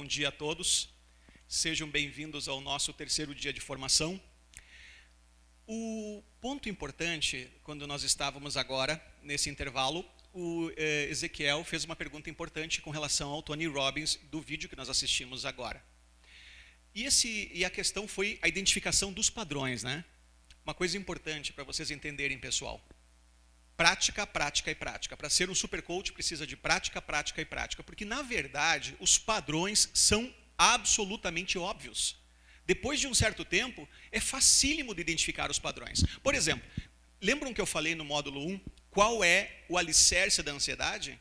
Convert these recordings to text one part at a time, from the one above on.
Bom dia a todos. Sejam bem-vindos ao nosso terceiro dia de formação. O ponto importante, quando nós estávamos agora, nesse intervalo, o Ezequiel fez uma pergunta importante com relação ao Tony Robbins, do vídeo que nós assistimos agora. E a questão foi a identificação dos padrões, né? Uma coisa importante para vocês entenderem, pessoal. Prática, prática e prática. Para ser um super coach precisa de prática, prática e prática. Porque, na verdade, os padrões são absolutamente óbvios. Depois de um certo tempo, é facílimo de identificar os padrões. Por exemplo, lembram que eu falei no módulo 1, qual é o alicerce da ansiedade?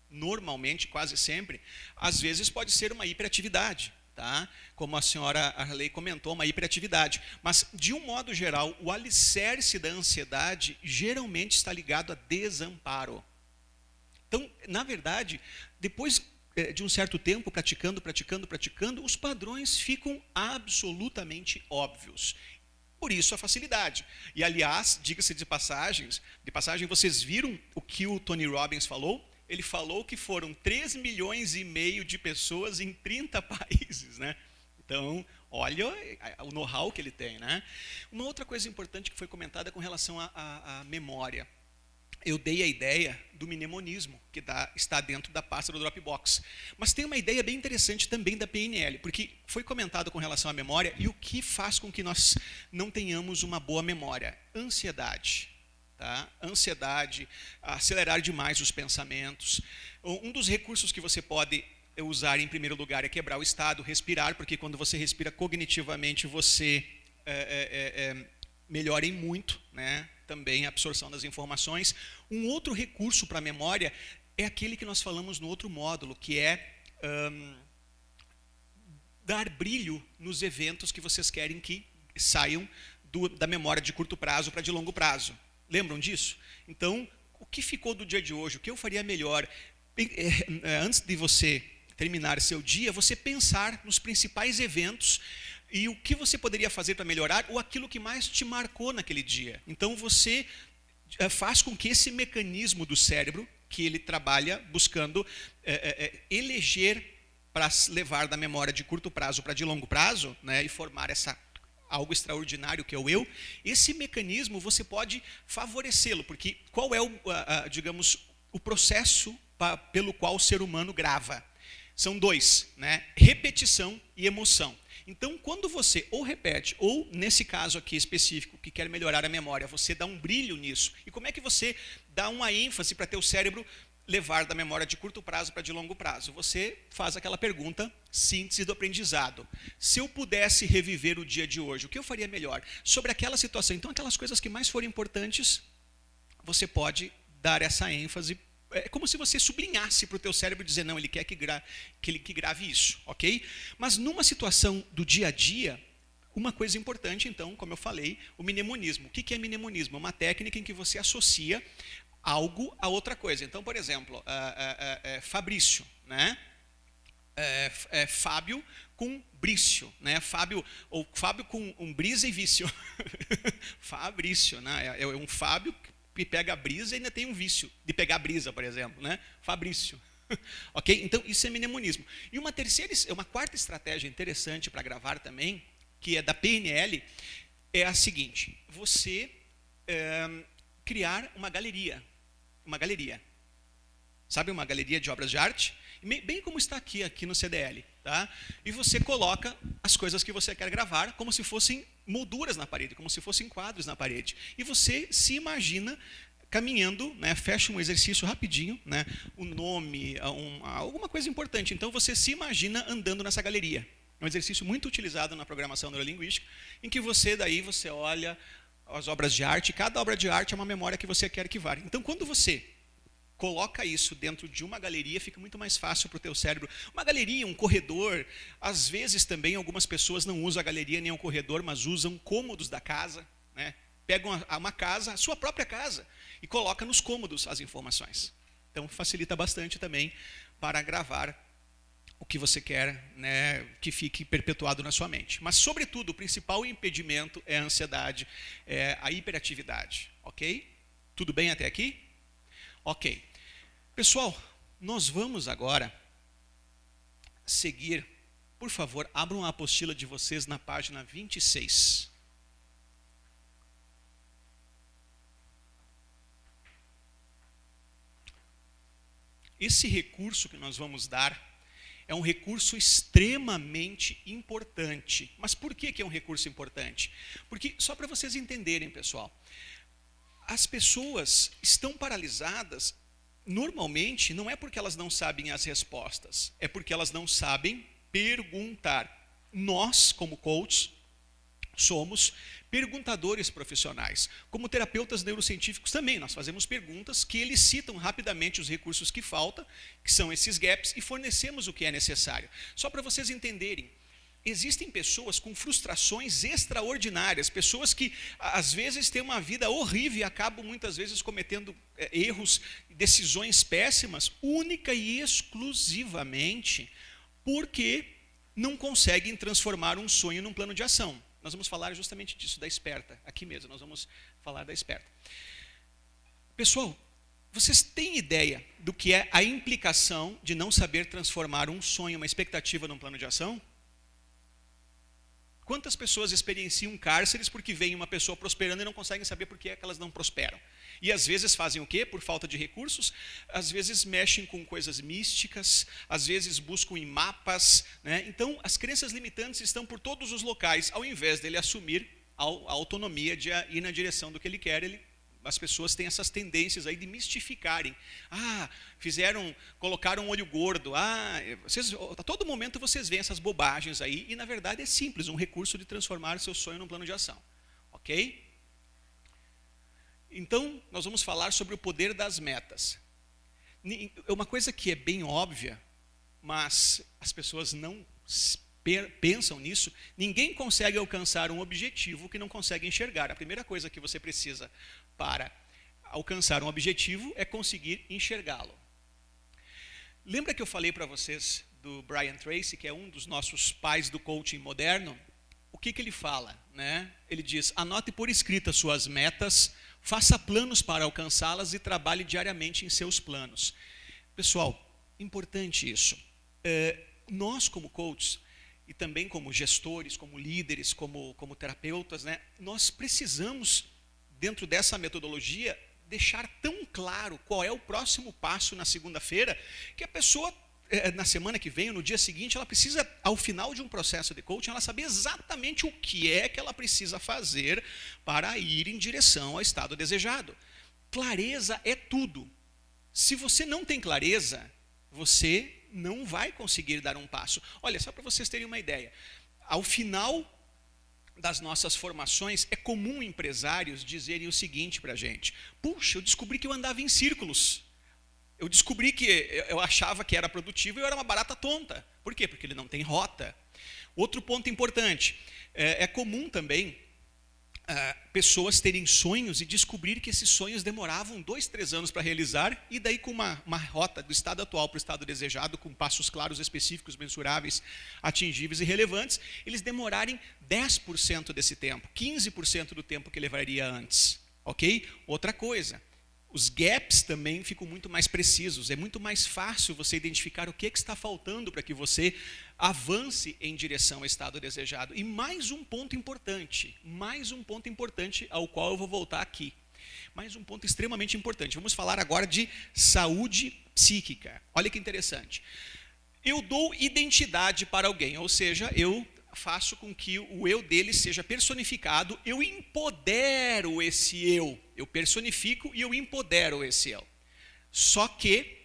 Normalmente, quase sempre, às vezes pode ser uma hiperatividade. Tá? Como a senhora Arley comentou, uma hiperatividade. Mas, de um modo geral, o alicerce da ansiedade geralmente está ligado a desamparo. Então, na verdade, depois de um certo tempo, praticando, os padrões ficam absolutamente óbvios. Por isso a facilidade. E, aliás, diga-se de passagem, vocês viram o que o Tony Robbins falou? Ele falou que foram 3,5 milhões de pessoas em 30 países, né? Então, olha o know-how que ele tem, né? Uma outra coisa importante que foi comentada com relação à memória. Eu dei a ideia do mnemonismo, que está dentro da pasta do Dropbox. Mas tem uma ideia bem interessante também da PNL, porque foi comentado com relação à memória e o que faz com que nós não tenhamos uma boa memória? Ansiedade. Tá? Ansiedade, acelerar demais os pensamentos. Um dos recursos que você pode usar em primeiro lugar é quebrar o estado, respirar, porque quando você respira cognitivamente você melhora em muito, né? Também a absorção das informações. Um outro recurso para a memória é aquele que nós falamos no outro módulo, que é dar brilho nos eventos que vocês querem que saiam da memória de curto prazo para de longo prazo. Lembram disso? Então, o que ficou do dia de hoje? O que eu faria melhor? Antes de você terminar seu dia, você pensar nos principais eventos e o que você poderia fazer para melhorar ou aquilo que mais te marcou naquele dia. Então, você faz com que esse mecanismo do cérebro, que ele trabalha buscando eleger para levar da memória de curto prazo para de longo prazo, né, e formar algo extraordinário que é o eu, esse mecanismo você pode favorecê-lo, porque qual é digamos, o processo pelo qual o ser humano grava? São dois, né? Repetição e emoção. Então, quando você ou repete, ou nesse caso aqui específico, que quer melhorar a memória, você dá um brilho nisso. E como é que você dá uma ênfase para teu cérebro levar da memória de curto prazo para de longo prazo? Você faz aquela pergunta, síntese do aprendizado. Se eu pudesse reviver o dia de hoje, o que eu faria melhor? Sobre aquela situação. Então, aquelas coisas que mais forem importantes, você pode dar essa ênfase. É como se você sublinhasse para o teu cérebro dizer, não, ele quer que grave isso, ok? Mas numa situação do dia a dia, uma coisa importante, então, como eu falei, o mnemonismo. O que é mnemonismo? É uma técnica em que você associa algo a outra coisa. Então, por exemplo, Fabrício, né? Fábio com Brício, né? Fábio com um brisa e vício. Fabrício, né? É um Fábio que pega a brisa e ainda tem um vício de pegar a brisa, por exemplo, né? Fabrício. Ok? Então, isso é mnemonismo. E uma quarta estratégia interessante para gravar também, que é da PNL, é a seguinte: você criar uma galeria. Uma galeria. Sabe, uma galeria de obras de arte? Bem como está aqui no CDL. Tá? E você coloca as coisas que você quer gravar como se fossem molduras na parede, como se fossem quadros na parede. E você se imagina caminhando, né? Fecha um exercício rapidinho, né? O nome, alguma coisa importante. Então você se imagina andando nessa galeria. É um exercício muito utilizado na programação neurolinguística, em que você olha as obras de arte, cada obra de arte é uma memória que você quer arquivar. Então, quando você coloca isso dentro de uma galeria, fica muito mais fácil para o teu cérebro. Uma galeria, um corredor, às vezes também algumas pessoas não usam a galeria nem o corredor, mas usam cômodos da casa, né? Pegam uma casa, a sua própria casa, e coloca nos cômodos as informações. Então, facilita bastante também para gravar o que você quer, né, que fique perpetuado na sua mente. Mas, sobretudo, o principal impedimento é a ansiedade, é a hiperatividade. Ok? Tudo bem até aqui? Ok. Pessoal, nós vamos agora seguir, por favor, abram a apostila de vocês na página 26. Esse recurso que nós vamos dar é um recurso extremamente importante. Mas por que é um recurso importante? Porque, só para vocês entenderem, pessoal, as pessoas estão paralisadas, normalmente, não é porque elas não sabem as respostas, é porque elas não sabem perguntar. Nós, como coaches, somos perguntadores profissionais. Como terapeutas neurocientíficos também, nós fazemos perguntas que eles citam rapidamente os recursos que faltam, que são esses gaps, e fornecemos o que é necessário. Só para vocês entenderem, existem pessoas com frustrações extraordinárias, pessoas que às vezes têm uma vida horrível e acabam muitas vezes cometendo erros, decisões péssimas, única e exclusivamente porque não conseguem transformar um sonho num plano de ação. Nós vamos falar justamente disso, da esperta, aqui mesmo, nós vamos falar da esperta. Pessoal, vocês têm ideia do que é a implicação de não saber transformar um sonho, uma expectativa num plano de ação? Quantas pessoas experienciam cárceres porque veem uma pessoa prosperando e não conseguem saber por que é que elas não prosperam? E às vezes fazem o quê? Por falta de recursos, às vezes mexem com coisas místicas, às vezes buscam em mapas, né? Então, as crenças limitantes estão por todos os locais. Ao invés dele assumir a autonomia de ir na direção do que ele quer, as pessoas têm essas tendências aí de mistificarem. Colocaram um olho gordo. A todo momento vocês veem essas bobagens aí, e na verdade é simples, um recurso de transformar seu sonho num plano de ação. Ok? Então, nós vamos falar sobre o poder das metas. É uma coisa que é bem óbvia, mas as pessoas não pensam nisso. Ninguém consegue alcançar um objetivo que não consegue enxergar. A primeira coisa que você precisa para alcançar um objetivo é conseguir enxergá-lo. Lembra que eu falei para vocês do Brian Tracy, que é um dos nossos pais do coaching moderno? O que ele fala, né? Ele diz: anote por escrita suas metas, faça planos para alcançá-las e trabalhe diariamente em seus planos. Pessoal, importante isso. Nós, como coaches, e também como gestores, como líderes, como terapeutas, né, nós precisamos, dentro dessa metodologia, deixar tão claro qual é o próximo passo na segunda-feira, que a pessoa, na semana que vem, ou no dia seguinte, ela precisa, ao final de um processo de coaching, ela saber exatamente o que é que ela precisa fazer para ir em direção ao estado desejado. Clareza é tudo. Se você não tem clareza, você não vai conseguir dar um passo. Olha, só para vocês terem uma ideia, ao final das nossas formações, é comum empresários dizerem o seguinte para a gente: puxa, eu descobri que eu andava em círculos. Eu descobri que eu achava que era produtivo e eu era uma barata tonta. Por quê? Porque ele não tem rota. Outro ponto importante, é comum também pessoas terem sonhos e descobrir que esses sonhos demoravam 2, 3 anos para realizar, e daí com uma rota do estado atual para o estado desejado, com passos claros, específicos, mensuráveis, atingíveis e relevantes, eles demorarem 10% desse tempo, 15% do tempo que levaria antes. Ok? Outra coisa, os gaps também ficam muito mais precisos. É muito mais fácil você identificar o que está faltando para que você avance em direção ao estado desejado. E mais um ponto importante ao qual eu vou voltar aqui. Mais um ponto extremamente importante. Vamos falar agora de saúde psíquica. Olha que interessante. Eu dou identidade para alguém, ou seja, eu faço com que o eu dele seja personificado, eu empodero esse eu. Eu personifico e eu empodero esse eu. Só que,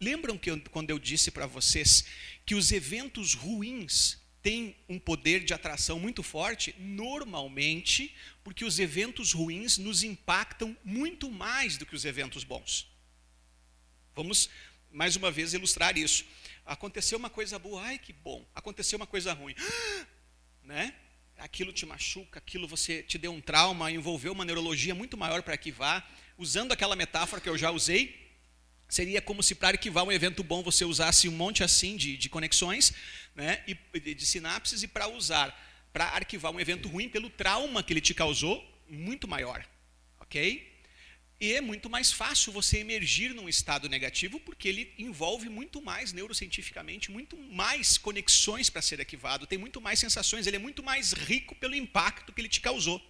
lembram que quando eu disse para vocês que os eventos ruins têm um poder de atração muito forte? Normalmente, porque os eventos ruins nos impactam muito mais do que os eventos bons. Vamos, mais uma vez, ilustrar isso. Aconteceu uma coisa boa, ai que bom. Aconteceu uma coisa ruim, né? Aquilo te machuca, aquilo você te deu um trauma, envolveu uma neurologia muito maior para arquivar. Usando aquela metáfora que eu já usei, seria como se para arquivar um evento bom você usasse um monte assim de conexões, né, e de sinapses, e para arquivar um evento ruim pelo trauma que ele te causou, muito maior. Ok? E é muito mais fácil você emergir num estado negativo, porque ele envolve muito mais neurocientificamente, muito mais conexões para ser arquivado, tem muito mais sensações, ele é muito mais rico pelo impacto que ele te causou.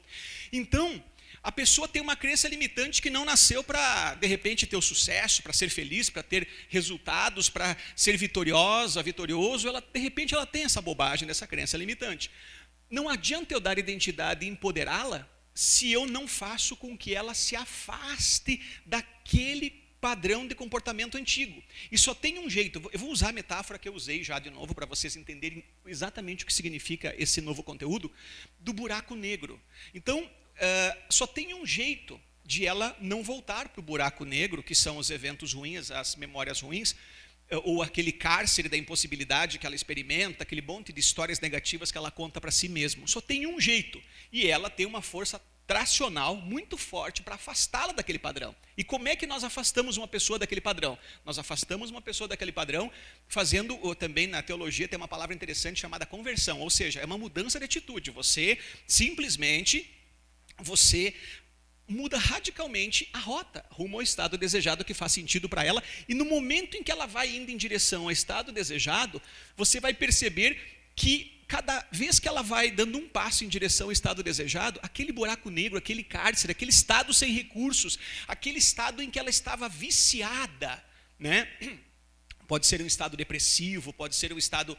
Então, a pessoa tem uma crença limitante que não nasceu para, de repente, ter o sucesso, para ser feliz, para ter resultados, para ser vitorioso, de repente ela tem essa bobagem dessa crença limitante. Não adianta eu dar identidade e empoderá-la se eu não faço com que ela se afaste daquele padrão de comportamento antigo. E só tem um jeito, eu vou usar a metáfora que eu usei já de novo para vocês entenderem exatamente o que significa esse novo conteúdo, do buraco negro. Então, só tem um jeito de ela não voltar para o buraco negro, que são os eventos ruins, as memórias ruins, ou aquele cárcere da impossibilidade que ela experimenta, aquele monte de histórias negativas que ela conta para si mesma. Só tem um jeito, e ela tem uma força tracional muito forte para afastá-la daquele padrão. E como é que nós afastamos uma pessoa daquele padrão? Nós afastamos uma pessoa daquele padrão fazendo, ou também na teologia tem uma palavra interessante chamada conversão, ou seja, é uma mudança de atitude. Você simplesmente muda radicalmente a rota rumo ao estado desejado que faz sentido para ela, e no momento em que ela vai indo em direção ao estado desejado, você vai perceber que cada vez que ela vai dando um passo em direção ao estado desejado, aquele buraco negro, aquele cárcere, aquele estado sem recursos, aquele estado em que ela estava viciada, né? Pode ser um estado depressivo, pode ser um estado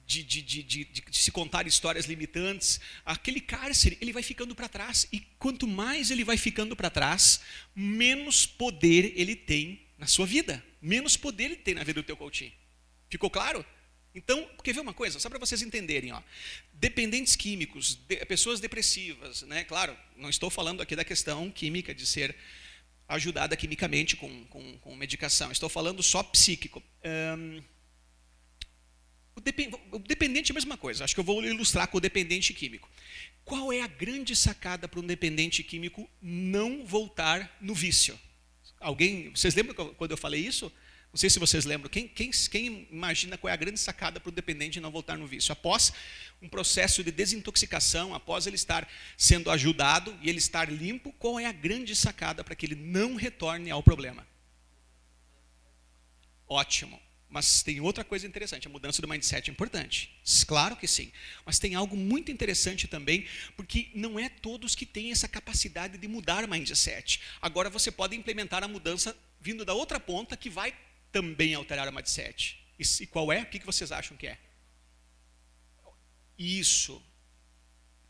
de se contar histórias limitantes, aquele cárcere, ele vai ficando para trás, e quanto mais ele vai ficando para trás, menos poder ele tem na sua vida, menos poder ele tem na vida do teu coaching. Ficou claro? Então, quer ver uma coisa? Só para vocês entenderem, ó. Dependentes químicos, pessoas depressivas, né? Claro, não estou falando aqui da questão química de ser ajudada quimicamente com medicação, estou falando só psíquico. O dependente é a mesma coisa, acho que eu vou ilustrar com o dependente químico. Qual é a grande sacada para um dependente químico não voltar no vício? Vocês lembram quando eu falei isso? Não sei se vocês lembram. Quem imagina qual é a grande sacada para o dependente não voltar no vício? Após um processo de desintoxicação, após ele estar sendo ajudado e ele estar limpo, qual é a grande sacada para que ele não retorne ao problema? Ótimo. Mas tem outra coisa interessante, a mudança do mindset é importante. Claro que sim. Mas tem algo muito interessante também, porque não é todos que têm essa capacidade de mudar o mindset. Agora você pode implementar a mudança vindo da outra ponta, que vai também alterar o mindset. E qual é? O que vocês acham que é? Isso.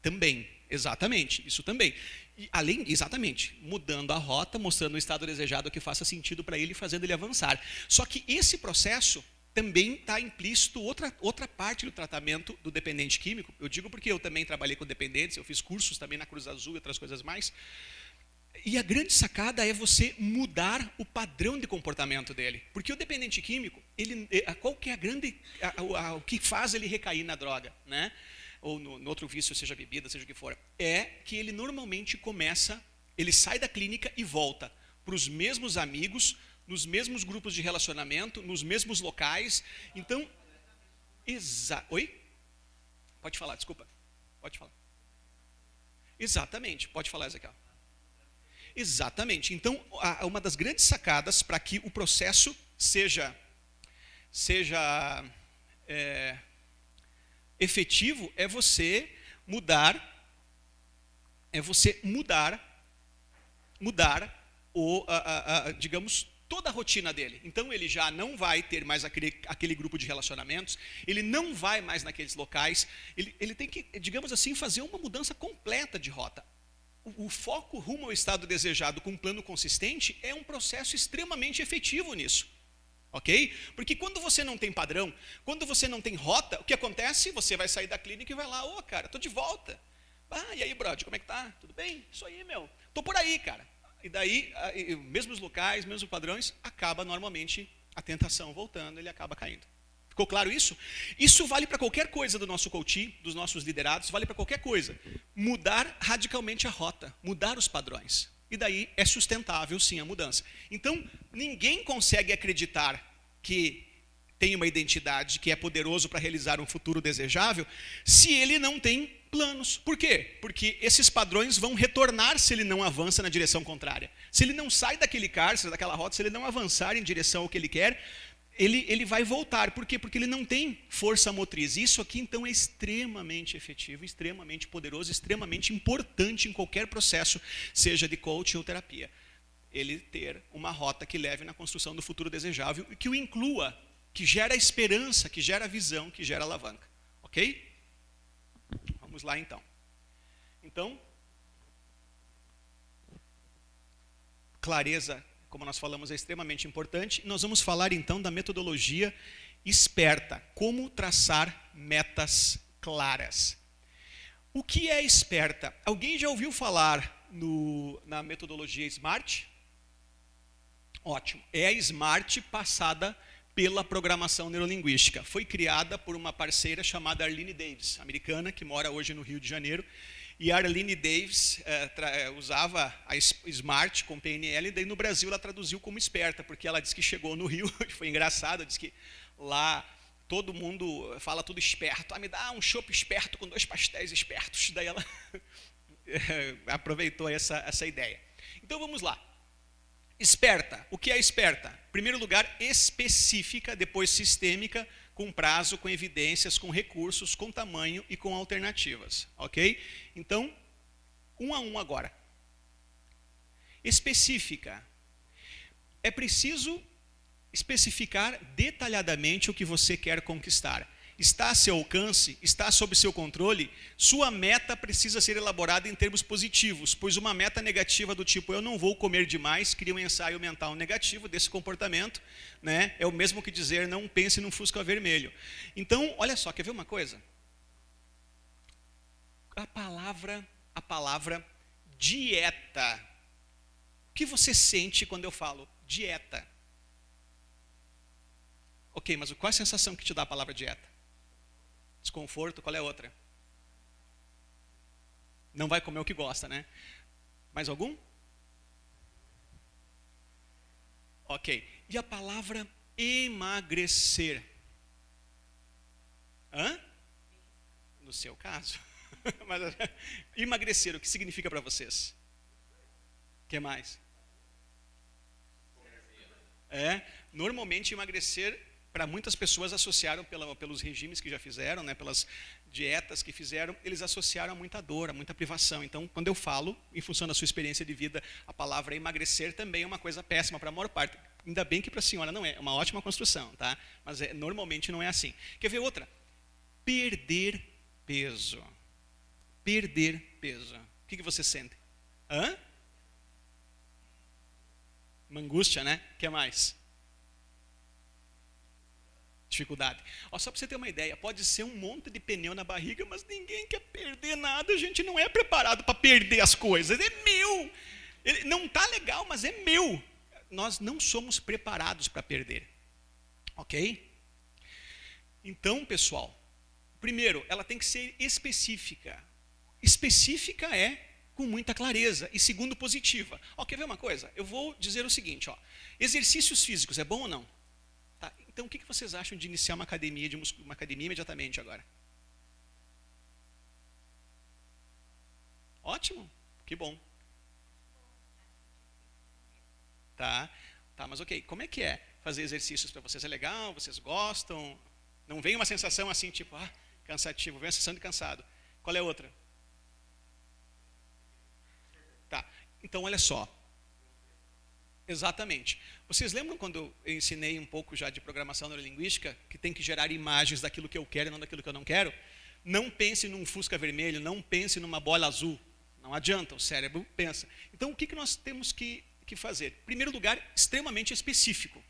Também. Exatamente. Isso também. E exatamente, mudando a rota, mostrando o estado desejado que faça sentido para ele, fazendo ele avançar. Só que esse processo também está implícito outra parte do tratamento do dependente químico. Eu digo porque eu também trabalhei com dependentes, eu fiz cursos também na Cruz Azul e outras coisas mais. E a grande sacada é você mudar o padrão de comportamento dele. Porque o dependente químico, qual que é o que faz ele recair na droga, né? Ou no outro vício, seja bebida, seja o que for, é que ele normalmente ele sai da clínica e volta para os mesmos amigos, nos mesmos grupos de relacionamento, nos mesmos locais. Então, oi? Pode falar, desculpa. Pode falar. Exatamente, pode falar, Ezequiel. Exatamente. Então, uma das grandes sacadas para que o processo seja efetivo é você mudar digamos, toda a rotina dele. Então ele já não vai ter mais aquele grupo de relacionamentos, ele não vai mais naqueles locais, ele tem que, digamos assim, fazer uma mudança completa de rota. O foco rumo ao estado desejado com um plano consistente é um processo extremamente efetivo nisso. Ok? Porque quando você não tem padrão, quando você não tem rota, o que acontece? Você vai sair da clínica e vai lá, cara, tô de volta. E aí, brother, como é que tá? Tudo bem? Isso aí, meu. Tô por aí, cara. E daí, mesmos locais, mesmos padrões, acaba normalmente a tentação voltando, ele acaba caindo. Ficou claro isso? Isso vale para qualquer coisa do nosso coaching, dos nossos liderados, vale para qualquer coisa. Mudar radicalmente a rota, mudar os padrões. E daí é sustentável sim a mudança. Então, ninguém consegue acreditar que tem uma identidade, que é poderoso para realizar um futuro desejável, se ele não tem planos. Por quê? Porque esses padrões vão retornar se ele não avança na direção contrária. Se ele não sai daquele cárcere, daquela rota, se ele não avançar em direção ao que ele quer, ele vai voltar. Por quê? Porque ele não tem força motriz. Isso aqui, então, é extremamente efetivo, extremamente poderoso, extremamente importante em qualquer processo, seja de coaching ou terapia. Ele ter uma rota que leve na construção do futuro desejável e que o inclua, que gera esperança, que gera visão, que gera alavanca. Ok? Vamos lá, então. Então, clareza, como nós falamos, é extremamente importante. Nós vamos falar, então, da metodologia esperta. Como traçar metas claras. O que é esperta? Alguém já ouviu falar na metodologia SMART? Ótimo. É a SMART passada pela programação neurolinguística. Foi criada por uma parceira chamada Arlene Davis, americana, que mora hoje no Rio de Janeiro. E a Arlene Davis usava a SMART com PNL, e daí no Brasil ela traduziu como esperta, porque ela disse que chegou no Rio, foi engraçado, disse que lá todo mundo fala tudo esperto. Me dá um chopp esperto com 2 pastéis espertos. Daí ela aproveitou essa ideia. Então vamos lá. Esperta. O que é esperta? Em primeiro lugar, específica, depois sistêmica, com prazo, com evidências, com recursos, com tamanho e com alternativas. Ok? Então, um a um agora. Específica. É preciso especificar detalhadamente o que você quer conquistar. Está a seu alcance? Está sob seu controle? Sua meta precisa ser elaborada em termos positivos, pois uma meta negativa do tipo eu não vou comer demais, cria um ensaio mental negativo desse comportamento, né? É o mesmo que dizer não pense num Fusca vermelho. Então, olha só, quer ver uma coisa? A palavra dieta. O que você sente quando eu falo dieta? Ok, mas qual é a sensação que te dá a palavra dieta? Desconforto, qual é a outra? Não vai comer o que gosta, né? Mais algum? Ok. E a palavra emagrecer? Hã? No seu caso. Mas, emagrecer, o que significa para vocês? O que mais? Normalmente emagrecer, para muitas pessoas associaram pelos regimes que já fizeram, né, pelas dietas que fizeram, eles associaram a muita dor, a muita privação. Então, quando eu falo, em função da sua experiência de vida, a palavra emagrecer também é uma coisa péssima para a maior parte. Ainda bem que para a senhora não é, uma ótima construção, tá? Mas normalmente não é assim. Quer ver outra? Perder peso. Perder peso. O que você sente? Uma angústia, né? O que mais? Dificuldade. Só para você ter uma ideia, pode ser um monte de pneu na barriga, mas ninguém quer perder nada. A gente não é preparado para perder as coisas. É meu. Não está legal, mas é meu. Nós não somos preparados para perder. Ok? Então, pessoal, primeiro, ela tem que ser específica. Específica é com muita clareza. E segundo, positiva. Quer ver uma coisa? Eu vou dizer o seguinte. Exercícios físicos, é bom ou não? Tá, então, o que vocês acham de iniciar uma academia imediatamente agora? Ótimo, que bom. Tá, mas ok. Como é que é fazer exercícios para vocês? É legal? Vocês gostam? Não vem uma sensação assim, tipo, cansativo, vem a sensação de cansado. Qual é a outra? Tá, então olha só. Exatamente. Vocês lembram quando eu ensinei um pouco já de programação neurolinguística, que tem que gerar imagens daquilo que eu quero e não daquilo que eu não quero? Não pense num Fusca vermelho, não pense numa bola azul. Não adianta, o cérebro pensa. Então, o que nós temos que fazer? Em primeiro lugar, extremamente específico.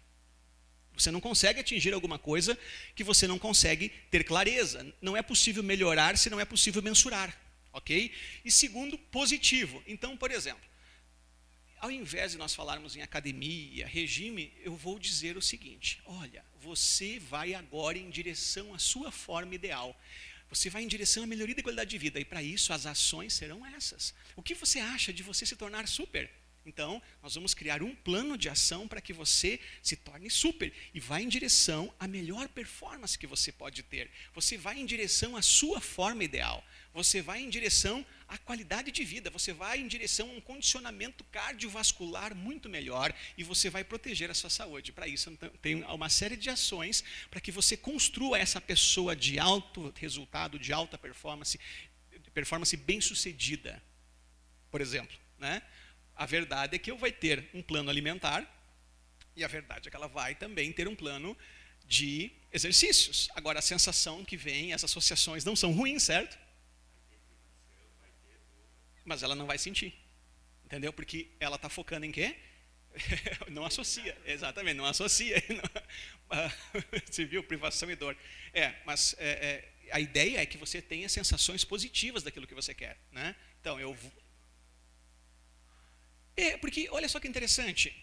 Você não consegue atingir alguma coisa que você não consegue ter clareza. Não é possível melhorar se não é possível mensurar. Ok? E segundo, positivo. Então, por exemplo, ao invés de nós falarmos em academia, regime, eu vou dizer o seguinte: olha, você vai agora em direção à sua forma ideal. Você vai em direção à melhoria da qualidade de vida. E para isso as ações serão essas. O que você acha de você se tornar super? Então, nós vamos criar um plano de ação para que você se torne super e vá em direção à melhor performance que você pode ter. Você vai em direção à sua forma ideal. Você vai em direção à qualidade de vida. Você vai em direção a um condicionamento cardiovascular muito melhor e você vai proteger a sua saúde. Para isso, tem uma série de ações para que você construa essa pessoa de alto resultado, de alta performance bem-sucedida. Por exemplo, né? A verdade é que eu vai ter um plano alimentar e a verdade é que ela vai também ter um plano de exercícios. Agora, a sensação que vem, as associações não são ruins, certo? Mas ela não vai sentir, entendeu? Porque ela está focando em quê? Não associa, exatamente, não associa. Você viu? Privação e dor. Mas a ideia é que você tenha sensações positivas daquilo que você quer, né? Então, porque olha só que interessante,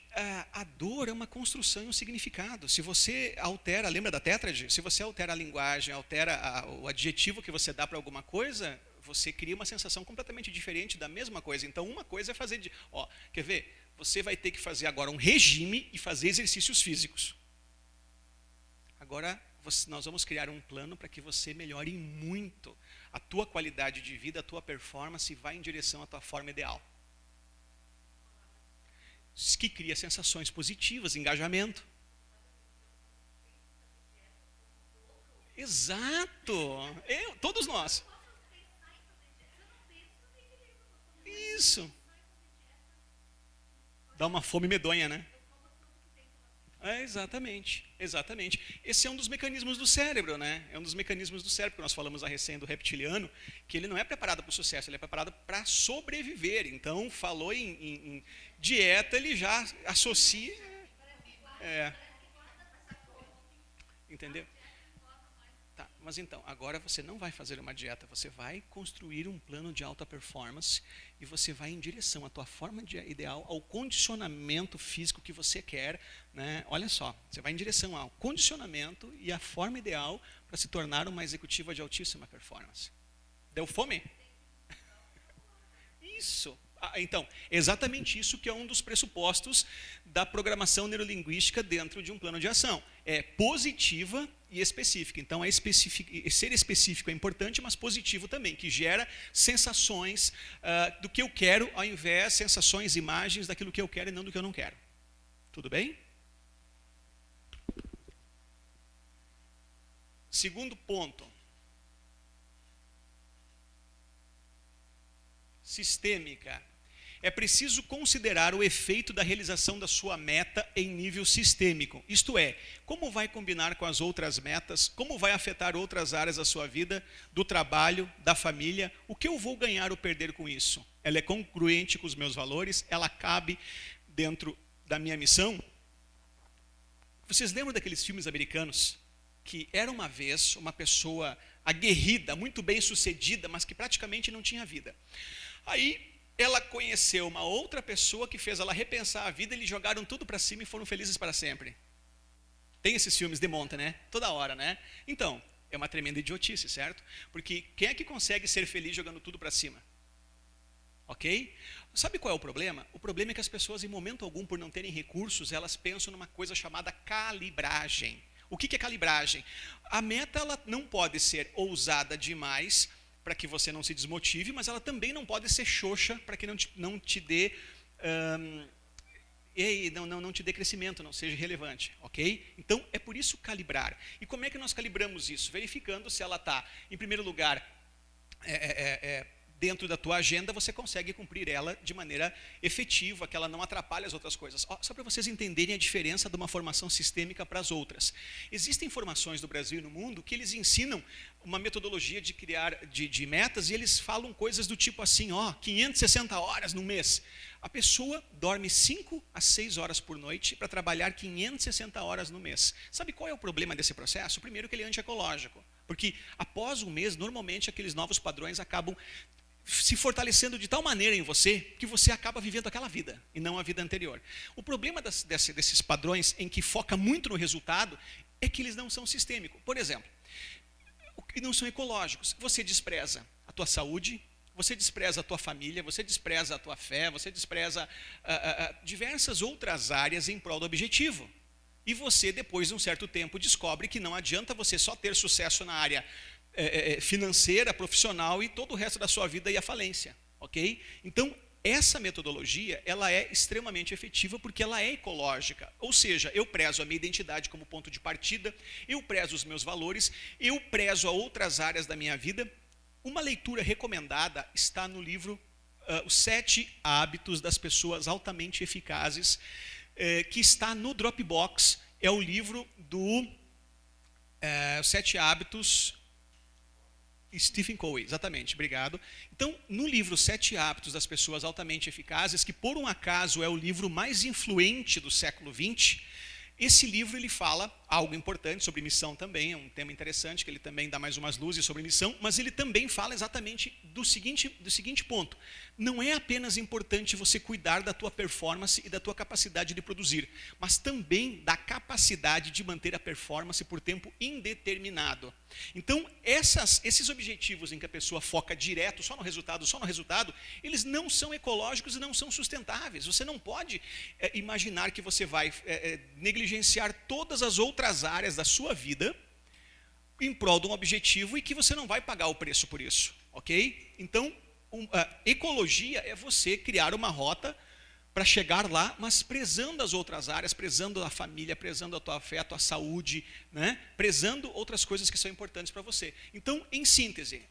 a dor é uma construção e um significado. Se você altera, lembra da tétrade? Se você altera a linguagem, altera o adjetivo que você dá para alguma coisa, você cria uma sensação completamente diferente da mesma coisa. Então, uma coisa é fazer, quer ver? Você vai ter que fazer agora um regime e fazer exercícios físicos. Agora, nós vamos criar um plano para que você melhore muito a tua qualidade de vida, a tua performance e vá em direção à tua forma ideal. Que cria sensações positivas, engajamento. Exato! Todos nós. Isso. Dá uma fome medonha, né? Exatamente. Esse é um dos mecanismos do cérebro, né? É um dos mecanismos do cérebro que nós falamos a recém do reptiliano, que ele não é preparado para o sucesso, ele é preparado para sobreviver. Então, falou em dieta, ele já associa. Entendeu? Tá, mas então, agora você não vai fazer uma dieta, você vai construir um plano de alta performance e você vai em direção à tua forma ideal, ao condicionamento físico que você quer, né? Olha só, você vai em direção ao condicionamento e à forma ideal para se tornar uma executiva de altíssima performance. Deu fome? Isso. Então, exatamente isso que é um dos pressupostos da programação neurolinguística dentro de um plano de ação. É positiva e específica. Então, ser específico é importante, mas positivo também, que gera sensações do que eu quero, ao invés de sensações, imagens daquilo que eu quero e não do que eu não quero. Tudo bem? Segundo ponto. Sistêmica. É preciso considerar o efeito da realização da sua meta em nível sistêmico. Isto é, como vai combinar com as outras metas, como vai afetar outras áreas da sua vida, do trabalho, da família, o que eu vou ganhar ou perder com isso? Ela é congruente com os meus valores? Ela cabe dentro da minha missão? Vocês lembram daqueles filmes americanos que era uma vez uma pessoa aguerrida, muito bem sucedida, mas que praticamente não tinha vida? Aí ela conheceu uma outra pessoa que fez ela repensar a vida, eles jogaram tudo para cima e foram felizes para sempre. Tem esses filmes de monta, né? Toda hora, né? Então, é uma tremenda idiotice, certo? Porque quem é que consegue ser feliz jogando tudo para cima? Ok? Sabe qual é o problema? O problema é que as pessoas, em momento algum, por não terem recursos, elas pensam numa coisa chamada calibragem. O que é calibragem? A meta ela não pode ser ousada demais para que você não se desmotive, mas ela também não pode ser xoxa para que não te dê não te dê crescimento, não seja relevante, ok? Então, é por isso calibrar. E como é que nós calibramos isso? Verificando se ela está, em primeiro lugar, dentro da tua agenda, você consegue cumprir ela de maneira efetiva, que ela não atrapalhe as outras coisas. Só para vocês entenderem a diferença de uma formação sistêmica para as outras. Existem formações do Brasil e no mundo que eles ensinam uma metodologia de criar de metas e eles falam coisas do tipo assim, 560 horas no mês. A pessoa dorme 5 a 6 horas por noite para trabalhar 560 horas no mês. Sabe qual é o problema desse processo? Primeiro que ele é antiecológico, porque após um mês, normalmente aqueles novos padrões acabam se fortalecendo de tal maneira em você que você acaba vivendo aquela vida e não a vida anterior. O problema desses padrões em que foca muito no resultado é que eles não são sistêmicos. Por exemplo, que não são ecológicos. Você despreza a tua saúde, você despreza a tua família, você despreza a tua fé, você despreza diversas outras áreas em prol do objetivo. E você, depois de um certo tempo, descobre que não adianta você só ter sucesso na área financeira, profissional e todo o resto da sua vida ir à falência, ok? Então, essa metodologia, ela é extremamente efetiva porque ela é ecológica. Ou seja, eu prezo a minha identidade como ponto de partida, eu prezo os meus valores, eu prezo a outras áreas da minha vida. Uma leitura recomendada está no livro Os 7 Hábitos das Pessoas Altamente Eficazes, que está no Dropbox. É o livro do Os 7 Hábitos, Stephen Covey, exatamente, obrigado. Então, no livro 7 Hábitos das Pessoas Altamente Eficazes, que por um acaso é o livro mais influente do século XX, esse livro ele fala algo importante sobre missão também, é um tema interessante, que ele também dá mais umas luzes sobre missão, mas ele também fala exatamente do seguinte ponto. Não é apenas importante você cuidar da tua performance e da tua capacidade de produzir, mas também da capacidade de manter a performance por tempo indeterminado. Então, esses objetivos em que a pessoa foca direto só no resultado, eles não são ecológicos e não são sustentáveis. Você não pode imaginar que você vai negligenciar todas as outras áreas da sua vida em prol de um objetivo e que você não vai pagar o preço por isso, ok? Então, ecologia é você criar uma rota para chegar lá, mas prezando as outras áreas, prezando a família, prezando a tua fé, a tua saúde, né? Prezando outras coisas que são importantes para você. Então, em síntese,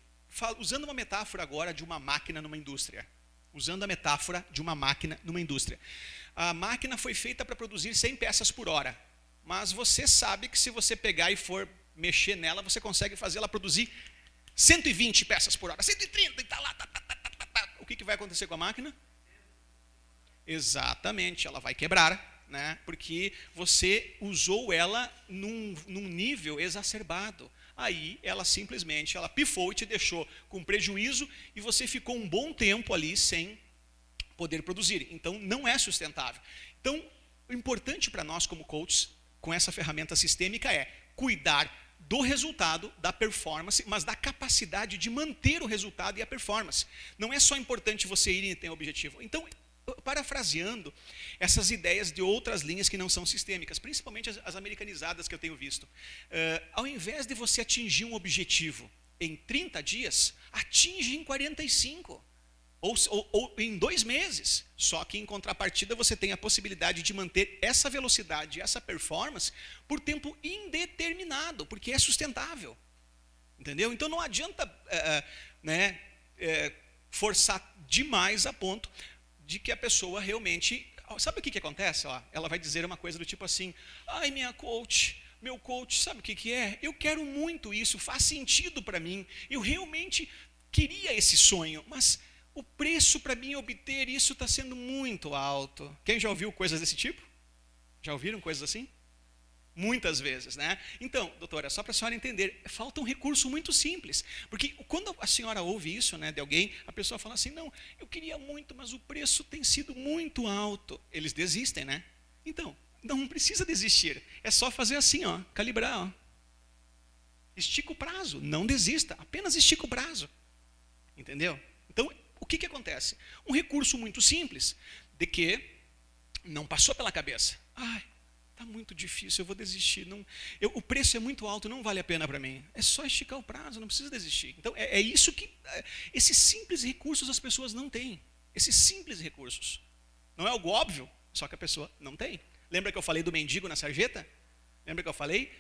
usando uma metáfora agora de uma máquina numa indústria. Usando a metáfora de uma máquina numa indústria. A máquina foi feita para produzir 100 peças por hora, mas você sabe que se você pegar e for mexer nela, você consegue fazer ela produzir 120 peças por hora, 130 e tá lá, O que vai acontecer com a máquina? Exatamente, ela vai quebrar, né? Porque você usou ela num nível exacerbado. Aí ela simplesmente pifou e te deixou com prejuízo e você ficou um bom tempo ali sem poder produzir. Então não é sustentável. Então o importante para nós como coaches com essa ferramenta sistêmica é cuidar do resultado, da performance, mas da capacidade de manter o resultado e a performance. Não é só importante você ir e ter um objetivo. Então, parafraseando essas ideias de outras linhas que não são sistêmicas, principalmente as americanizadas que eu tenho visto, ao invés de você atingir um objetivo em 30 dias, atinge em 45, ou em 2 meses, só que em contrapartida você tem a possibilidade de manter essa velocidade, essa performance, por tempo indeterminado, porque é sustentável, entendeu? Então não adianta forçar demais a ponto de que a pessoa realmente... Sabe o que acontece? Ela vai dizer uma coisa do tipo assim, ai meu coach, sabe o que é? Eu quero muito isso, faz sentido para mim, eu realmente queria esse sonho, mas o preço para mim obter isso está sendo muito alto. Quem já ouviu coisas desse tipo? Já ouviram coisas assim? Muitas vezes, né? Então, doutora, só para a senhora entender, falta um recurso muito simples. Porque quando a senhora ouve isso, né, de alguém, a pessoa fala assim, não, eu queria muito, mas o preço tem sido muito alto. Eles desistem, né? Então, não precisa desistir. É só fazer assim, calibrar. Estica o prazo, não desista, apenas estica o prazo. Entendeu? Então, o que acontece? Um recurso muito simples, de que não passou pela cabeça. Está muito difícil, eu vou desistir. O preço é muito alto, não vale a pena para mim. É só esticar o prazo, não precisa desistir. Então, é isso que... esses simples recursos as pessoas não têm. Esses simples recursos. Não é algo óbvio, só que a pessoa não tem. Lembra que eu falei do mendigo na sarjeta? Lembra que eu falei?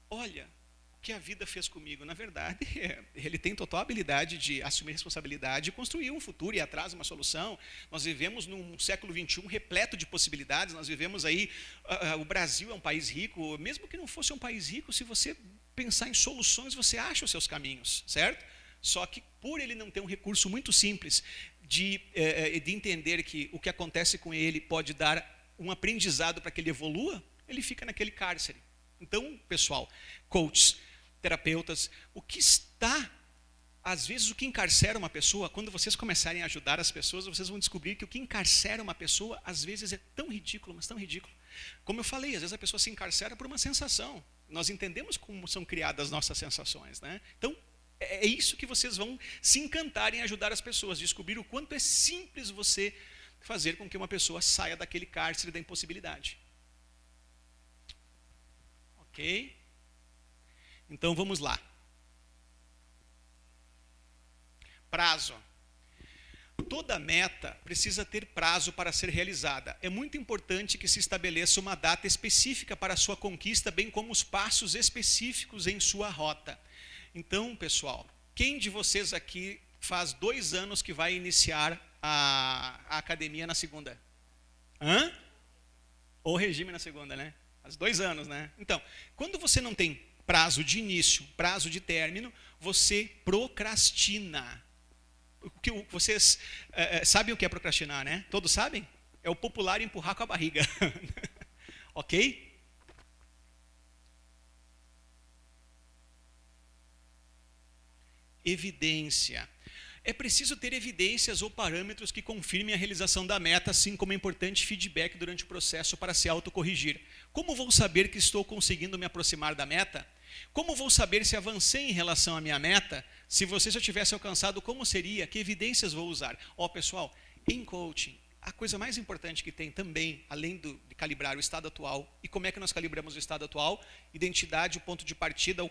Olha, o que a vida fez comigo, na verdade, ele tem total habilidade de assumir responsabilidade e construir um futuro e ir atrás de uma solução. Nós vivemos num século XXI repleto de possibilidades, nós vivemos aí, o Brasil é um país rico, mesmo que não fosse um país rico, se você pensar em soluções, você acha os seus caminhos, certo? Só que por ele não ter um recurso muito simples de entender que o que acontece com ele pode dar um aprendizado para que ele evolua, ele fica naquele cárcere. Então, pessoal, coaches, terapeutas, às vezes o que encarcera uma pessoa, quando vocês começarem a ajudar as pessoas, vocês vão descobrir que o que encarcera uma pessoa, às vezes é tão ridículo, mas tão ridículo. Como eu falei, às vezes a pessoa se encarcera por uma sensação. Nós entendemos como são criadas nossas sensações, né? Então, É isso que vocês vão se encantar em ajudar as pessoas, descobrir o quanto é simples você fazer com que uma pessoa saia daquele cárcere da impossibilidade. Ok? Então vamos lá. Prazo. Toda meta precisa ter prazo para ser realizada. É muito importante que se estabeleça uma data específica para a sua conquista, bem como os passos específicos em sua rota. Então, pessoal, quem de vocês aqui faz 2 anos que vai iniciar a academia na segunda? Hã? Ou regime na segunda, né? Faz 2 anos, né? Então, quando você não tem prazo de início, prazo de término, você procrastina. Vocês sabem o que é procrastinar, né? Todos sabem? É o popular empurrar com a barriga. Ok? Evidência. É preciso ter evidências ou parâmetros que confirmem a realização da meta, assim como é importante feedback durante o processo para se autocorrigir. Como vou saber que estou conseguindo me aproximar da meta? Como vou saber se avancei em relação à minha meta? Se você já tivesse alcançado, como seria? Que evidências vou usar? Pessoal, em coaching, a coisa mais importante que tem também, além de calibrar o estado atual, e como é que nós calibramos o estado atual? Identidade, o ponto de partida,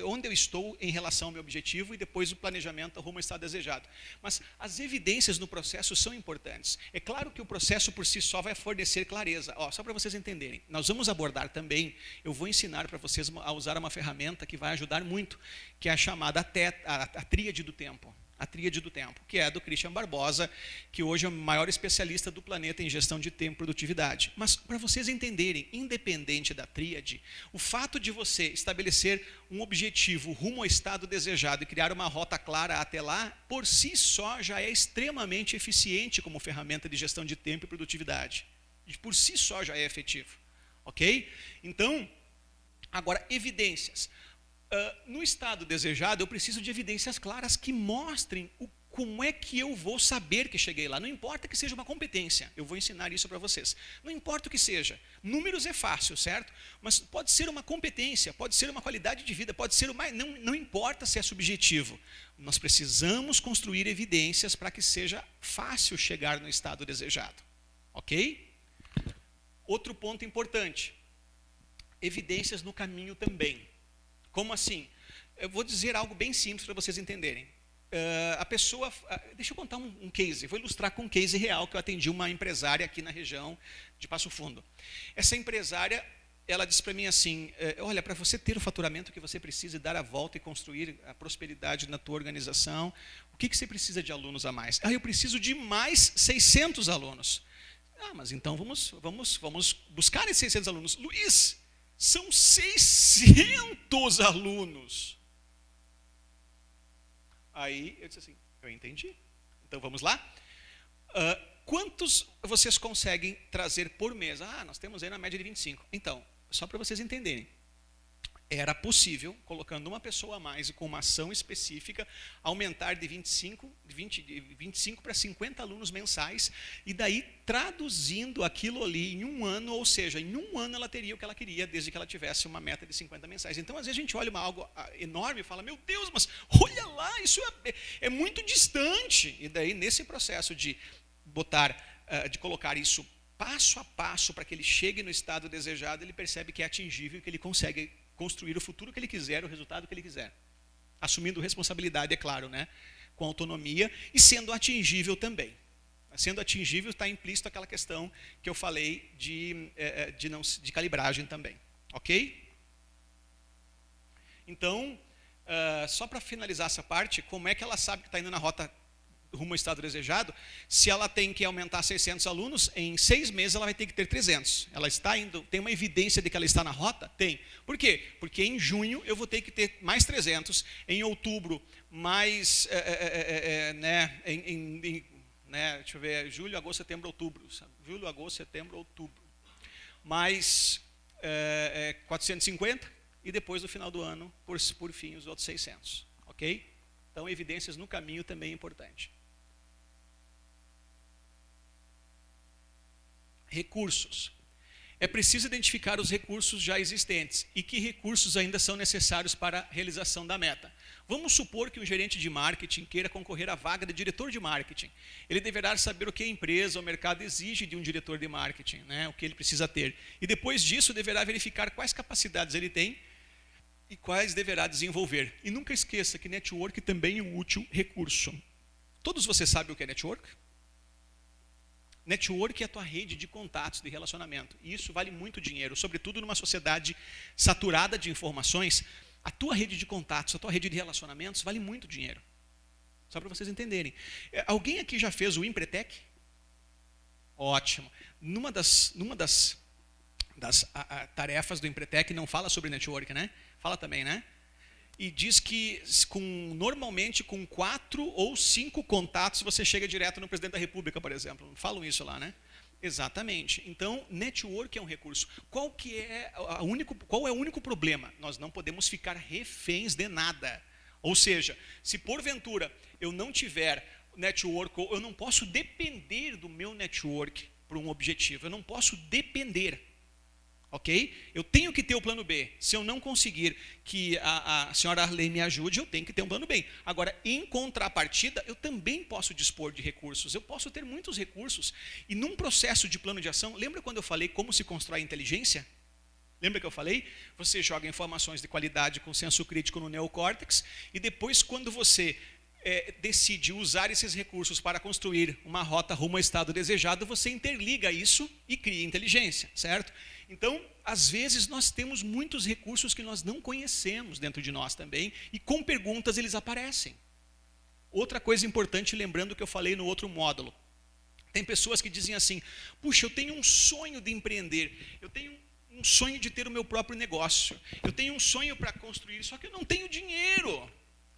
onde eu estou em relação ao meu objetivo, e depois o planejamento rumo ao estado desejado. Mas as evidências no processo são importantes. É claro que o processo por si só vai fornecer clareza. Só para vocês entenderem, nós vamos abordar também, eu vou ensinar para vocês a usar uma ferramenta que vai ajudar muito, que é a chamada a tríade do tempo. A tríade do tempo, que é do Christian Barbosa, que hoje é o maior especialista do planeta em gestão de tempo e produtividade. Mas, para vocês entenderem, independente da tríade, o fato de você estabelecer um objetivo rumo ao estado desejado e criar uma rota clara até lá, por si só já é extremamente eficiente como ferramenta de gestão de tempo e produtividade. Por si só já é efetivo. Ok? Então, agora, evidências. No estado desejado, eu preciso de evidências claras que mostrem como é que eu vou saber que cheguei lá. Não importa que seja uma competência, eu vou ensinar isso para vocês. Não importa o que seja. Números é fácil, certo? Mas pode ser uma competência, pode ser uma qualidade de vida, pode ser uma... Não importa se é subjetivo. Nós precisamos construir evidências para que seja fácil chegar no estado desejado. Ok? Outro ponto importante. Evidências no caminho também. Como assim? Eu vou dizer algo bem simples para vocês entenderem. A pessoa... deixa eu contar um case. Vou ilustrar com um case real que eu atendi uma empresária aqui na região de Passo Fundo. Essa empresária, ela disse para mim assim, olha, para você ter o faturamento que você precisa e dar a volta e construir a prosperidade na tua organização, o que você precisa de alunos a mais? Eu preciso de mais 600 alunos. Mas então vamos buscar esses 600 alunos. Luiz, são 600 alunos. Aí eu disse assim, eu entendi. Então vamos lá? Quantos vocês conseguem trazer por mês? Nós temos aí na média de 25. Então, só para vocês entenderem. Era possível, colocando uma pessoa a mais e com uma ação específica, aumentar de 25 para 50 alunos mensais, e daí traduzindo aquilo ali em um ano, ou seja, em um ano ela teria o que ela queria, desde que ela tivesse uma meta de 50 mensais. Então, às vezes a gente olha algo enorme e fala, meu Deus, mas olha lá, isso é muito distante. E daí, nesse processo de colocar isso passo a passo para que ele chegue no estado desejado, ele percebe que é atingível, que ele consegue construir o futuro que ele quiser, o resultado que ele quiser. Assumindo responsabilidade, é claro, né? Com autonomia e sendo atingível também. Sendo atingível está implícito aquela questão que eu falei de calibragem também. Ok? Então, só para finalizar essa parte, como é que ela sabe que está indo na rota rumo ao estado desejado? Se ela tem que aumentar 600 alunos, em 6 meses ela vai ter que ter 300. Ela está indo, tem uma evidência de que ela está na rota? Tem. Por quê? Porque em junho eu vou ter que ter mais 300, em outubro mais, deixa eu ver, julho, agosto, setembro, outubro. Julho, agosto, setembro, outubro. Mais 450 e depois no final do ano, por fim, os outros 600. Ok? Então, evidências no caminho também é importante. Recursos. É preciso identificar os recursos já existentes e que recursos ainda são necessários para a realização da meta. Vamos supor que um gerente de marketing queira concorrer à vaga de diretor de marketing. Ele deverá saber o que a empresa ou o mercado exige de um diretor de marketing, né? O que ele precisa ter. E depois disso, deverá verificar quais capacidades ele tem e quais deverá desenvolver. E nunca esqueça que network também é um útil recurso. Todos vocês sabem o que é network? Network é a tua rede de contatos, de relacionamento. E isso vale muito dinheiro, sobretudo numa sociedade saturada de informações. A tua rede de contatos, a tua rede de relacionamentos vale muito dinheiro. Só para vocês entenderem. Alguém aqui já fez o Empretec? Ótimo. Numa das tarefas do Empretec não fala sobre network, né? Fala também, né? E diz que normalmente com 4 ou 5 contatos você chega direto no presidente da República, por exemplo. Falam isso lá, né? Exatamente. Então, network é um recurso. Qual é o único problema? Nós não podemos ficar reféns de nada. Ou seja, se porventura eu não tiver network, eu não posso depender do meu network para um objetivo. Eu não posso depender. Ok? Eu tenho que ter o plano B. Se eu não conseguir que a senhora Arley me ajude, eu tenho que ter um plano B. Agora, em contrapartida, eu também posso dispor de recursos. Eu posso ter muitos recursos. E num processo de plano de ação, lembra quando eu falei como se constrói inteligência? Lembra que eu falei? Você joga informações de qualidade com senso crítico no neocórtex e depois, quando você decide usar esses recursos para construir uma rota rumo ao estado desejado, você interliga isso e cria inteligência, certo? Então, às vezes, nós temos muitos recursos que nós não conhecemos dentro de nós também, e com perguntas eles aparecem. Outra coisa importante, lembrando que eu falei no outro módulo, tem pessoas que dizem assim, puxa, eu tenho um sonho de empreender, eu tenho um sonho de ter o meu próprio negócio, eu tenho um sonho para construir, só que eu não tenho dinheiro.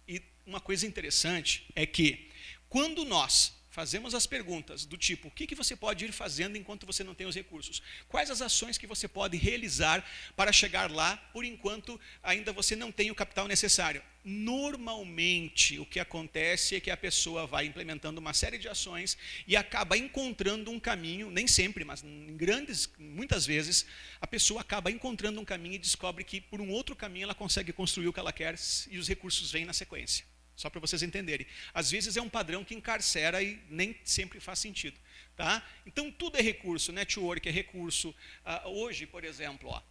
E uma coisa interessante é que, quando nós fazemos as perguntas do tipo, o que você pode ir fazendo enquanto você não tem os recursos? Quais as ações que você pode realizar para chegar lá, por enquanto ainda você não tem o capital necessário? Normalmente, o que acontece é que a pessoa vai implementando uma série de ações e acaba encontrando um caminho, nem sempre, mas muitas vezes, a pessoa acaba encontrando um caminho e descobre que por um outro caminho ela consegue construir o que ela quer e os recursos vêm na sequência. Só para vocês entenderem. Às vezes é um padrão que encarcera e nem sempre faz sentido. Tá? Então tudo é recurso, network é recurso. Hoje, por exemplo,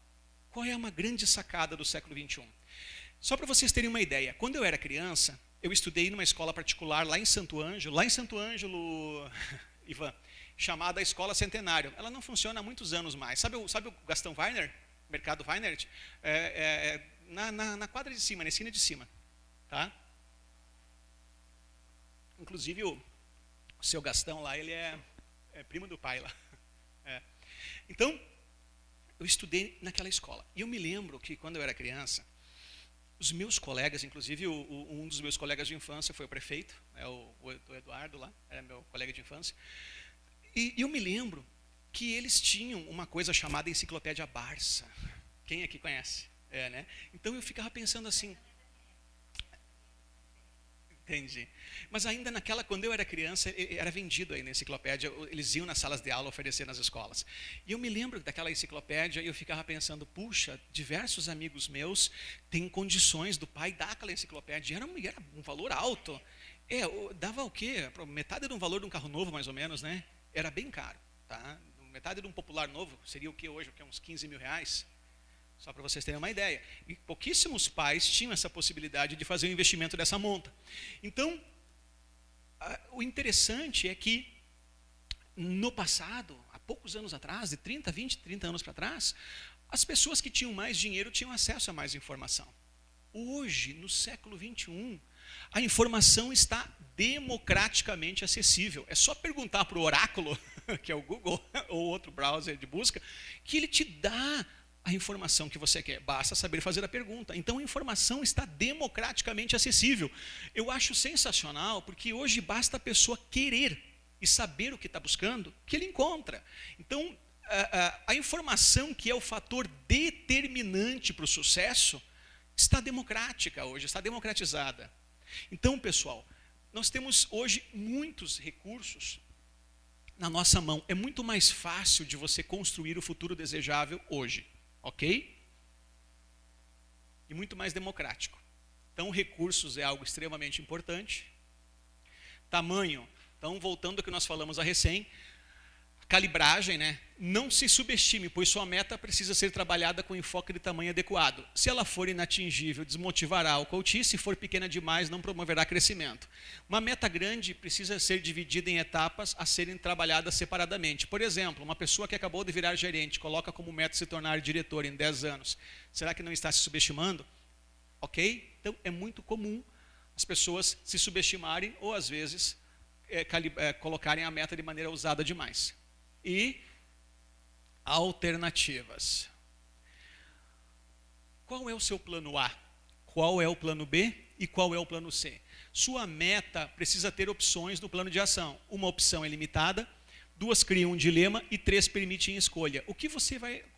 qual é uma grande sacada do século XXI? Só para vocês terem uma ideia, quando eu era criança, eu estudei numa escola particular lá em Santo Ângelo, Ivan, chamada Escola Centenário. Ela não funciona há muitos anos mais. Sabe o Gastão Weiner? Mercado Weiner? Na quadra de cima, na esquina de cima. Tá? Inclusive, o seu Gastão lá, ele é primo do pai lá. Então, eu estudei naquela escola. E eu me lembro que, quando eu era criança, os meus colegas, inclusive um dos meus colegas de infância foi o prefeito, o Eduardo lá, era meu colega de infância. E eu me lembro que eles tinham uma coisa chamada Enciclopédia Barça. Quem aqui conhece? Né? Então, eu ficava pensando assim... Entendi. Mas ainda quando eu era criança, era vendido aí na enciclopédia, eles iam nas salas de aula oferecer nas escolas. E eu me lembro daquela enciclopédia e eu ficava pensando, puxa, diversos amigos meus têm condições do pai dar aquela enciclopédia. Era um valor alto. Dava o quê? Metade de um valor de um carro novo, mais ou menos, né? Era bem caro. Tá? Metade de um popular novo seria o que hoje? Uns 15 mil reais? Só para vocês terem uma ideia. E pouquíssimos pais tinham essa possibilidade de fazer um investimento dessa monta. Então, o interessante é que, no passado, há poucos anos atrás, de 30 anos para trás, as pessoas que tinham mais dinheiro tinham acesso a mais informação. Hoje, no século XXI, a informação está democraticamente acessível. É só perguntar para o Oráculo, que é o Google, ou outro browser de busca, que ele te dá a informação que você quer, basta saber fazer a pergunta. Então a informação está democraticamente acessível. Eu acho sensacional, porque hoje basta a pessoa querer e saber o que está buscando, que ele encontra. Então a informação, que é o fator determinante para o sucesso, está democrática hoje, está democratizada. Então, pessoal, nós temos hoje muitos recursos na nossa mão. É muito mais fácil de você construir o futuro desejável hoje, ok? E muito mais democrático. Então, recursos é algo extremamente importante. Tamanho. Então, voltando ao que nós falamos a recém, calibragem, né? Não se subestime, pois sua meta precisa ser trabalhada com enfoque de tamanho adequado. Se ela for inatingível, desmotivará o coach. Se for pequena demais, não promoverá crescimento. Uma meta grande precisa ser dividida em etapas a serem trabalhadas separadamente. Por exemplo, uma pessoa que acabou de virar gerente, coloca como meta se tornar diretor em 10 anos. Será que não está se subestimando? Ok? Então, é muito comum as pessoas se subestimarem ou, às vezes, colocarem a meta de maneira ousada demais. E alternativas. Qual é o seu plano A? Qual é o plano B? E qual é o plano C? Sua meta precisa ter opções no plano de ação. Uma opção é limitada, 2 criam um dilema e 3 permitem escolha.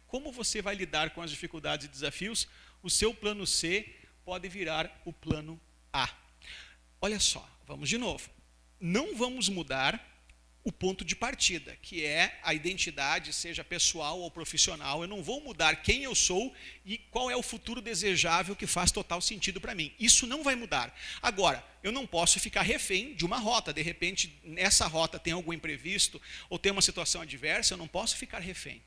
Como você vai lidar com as dificuldades e desafios? O seu plano C pode virar o plano A. Olha só, vamos de novo. Não vamos mudar o ponto de partida, que é a identidade, seja pessoal ou profissional. Eu não vou mudar quem eu sou e qual é o futuro desejável que faz total sentido para mim. Isso não vai mudar. Agora, eu não posso ficar refém de uma rota. De repente, nessa rota tem algum imprevisto ou tem uma situação adversa, eu não posso ficar refém.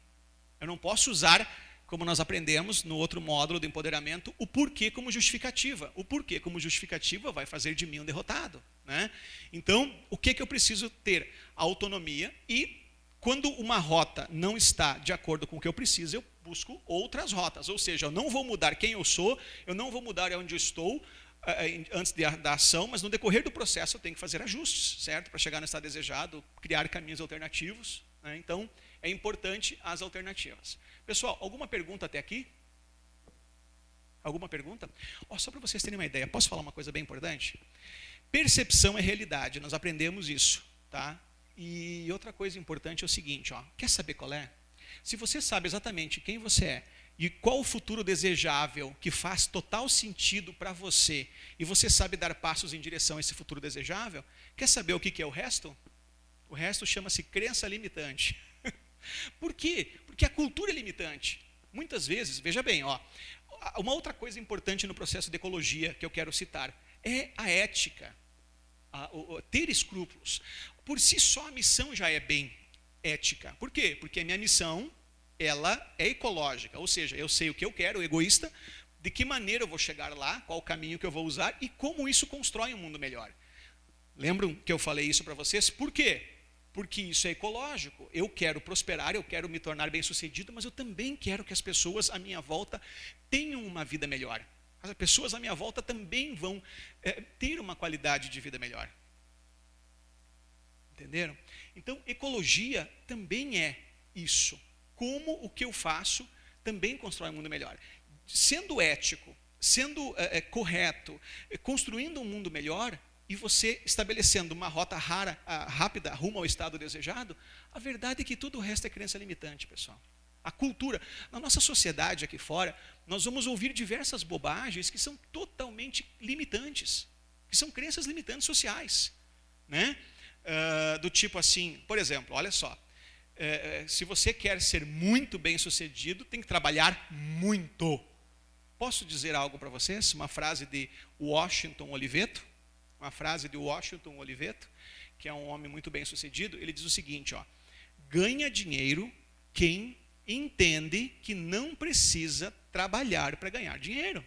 Eu não posso usar, como nós aprendemos no outro módulo do empoderamento, o porquê como justificativa. O porquê como justificativa vai fazer de mim um derrotado, né? Então, o que eu preciso ter? Autonomia, e quando uma rota não está de acordo com o que eu preciso, eu busco outras rotas. Ou seja, eu não vou mudar quem eu sou, eu não vou mudar onde eu estou antes da ação, mas no decorrer do processo eu tenho que fazer ajustes, certo? Para chegar no estado desejado, criar caminhos alternativos, né? Então, é importante as alternativas. Pessoal, alguma pergunta até aqui? Alguma pergunta? Só para vocês terem uma ideia, posso falar uma coisa bem importante? Percepção é realidade, nós aprendemos isso, tá? E outra coisa importante é o seguinte, quer saber qual é? Se você sabe exatamente quem você é e qual o futuro desejável que faz total sentido para você, e você sabe dar passos em direção a esse futuro desejável, quer saber o que é o resto? O resto chama-se crença limitante. Por quê? Porque a cultura é limitante. Muitas vezes, veja bem, uma outra coisa importante no processo de ecologia que eu quero citar é a ética. Ter escrúpulos. Por si só a missão já é bem ética. Por quê? Porque a minha missão, ela é ecológica, ou seja, eu sei o que eu quero, egoísta, de que maneira eu vou chegar lá, qual o caminho que eu vou usar e como isso constrói um mundo melhor. Lembram que eu falei isso para vocês? Por quê? Porque isso é ecológico. Eu quero prosperar, eu quero me tornar bem-sucedido, mas eu também quero que as pessoas à minha volta tenham uma vida melhor. As pessoas à minha volta também vão ter uma qualidade de vida melhor. Entenderam? Então, ecologia também é isso. Como o que eu faço também constrói um mundo melhor. Sendo ético, sendo correto, construindo um mundo melhor, e você estabelecendo uma rota rápida rumo ao estado desejado, a verdade é que tudo o resto é crença limitante, pessoal. A cultura, na nossa sociedade aqui fora, nós vamos ouvir diversas bobagens que são totalmente limitantes, que são crenças limitantes sociais, né? Do tipo assim, por exemplo, olha só, se você quer ser muito bem sucedido, tem que trabalhar muito. Posso dizer algo para vocês? Uma frase de Washington Oliveto, que é um homem muito bem sucedido. Ele diz o seguinte, ganha dinheiro quem entende que não precisa trabalhar para ganhar dinheiro.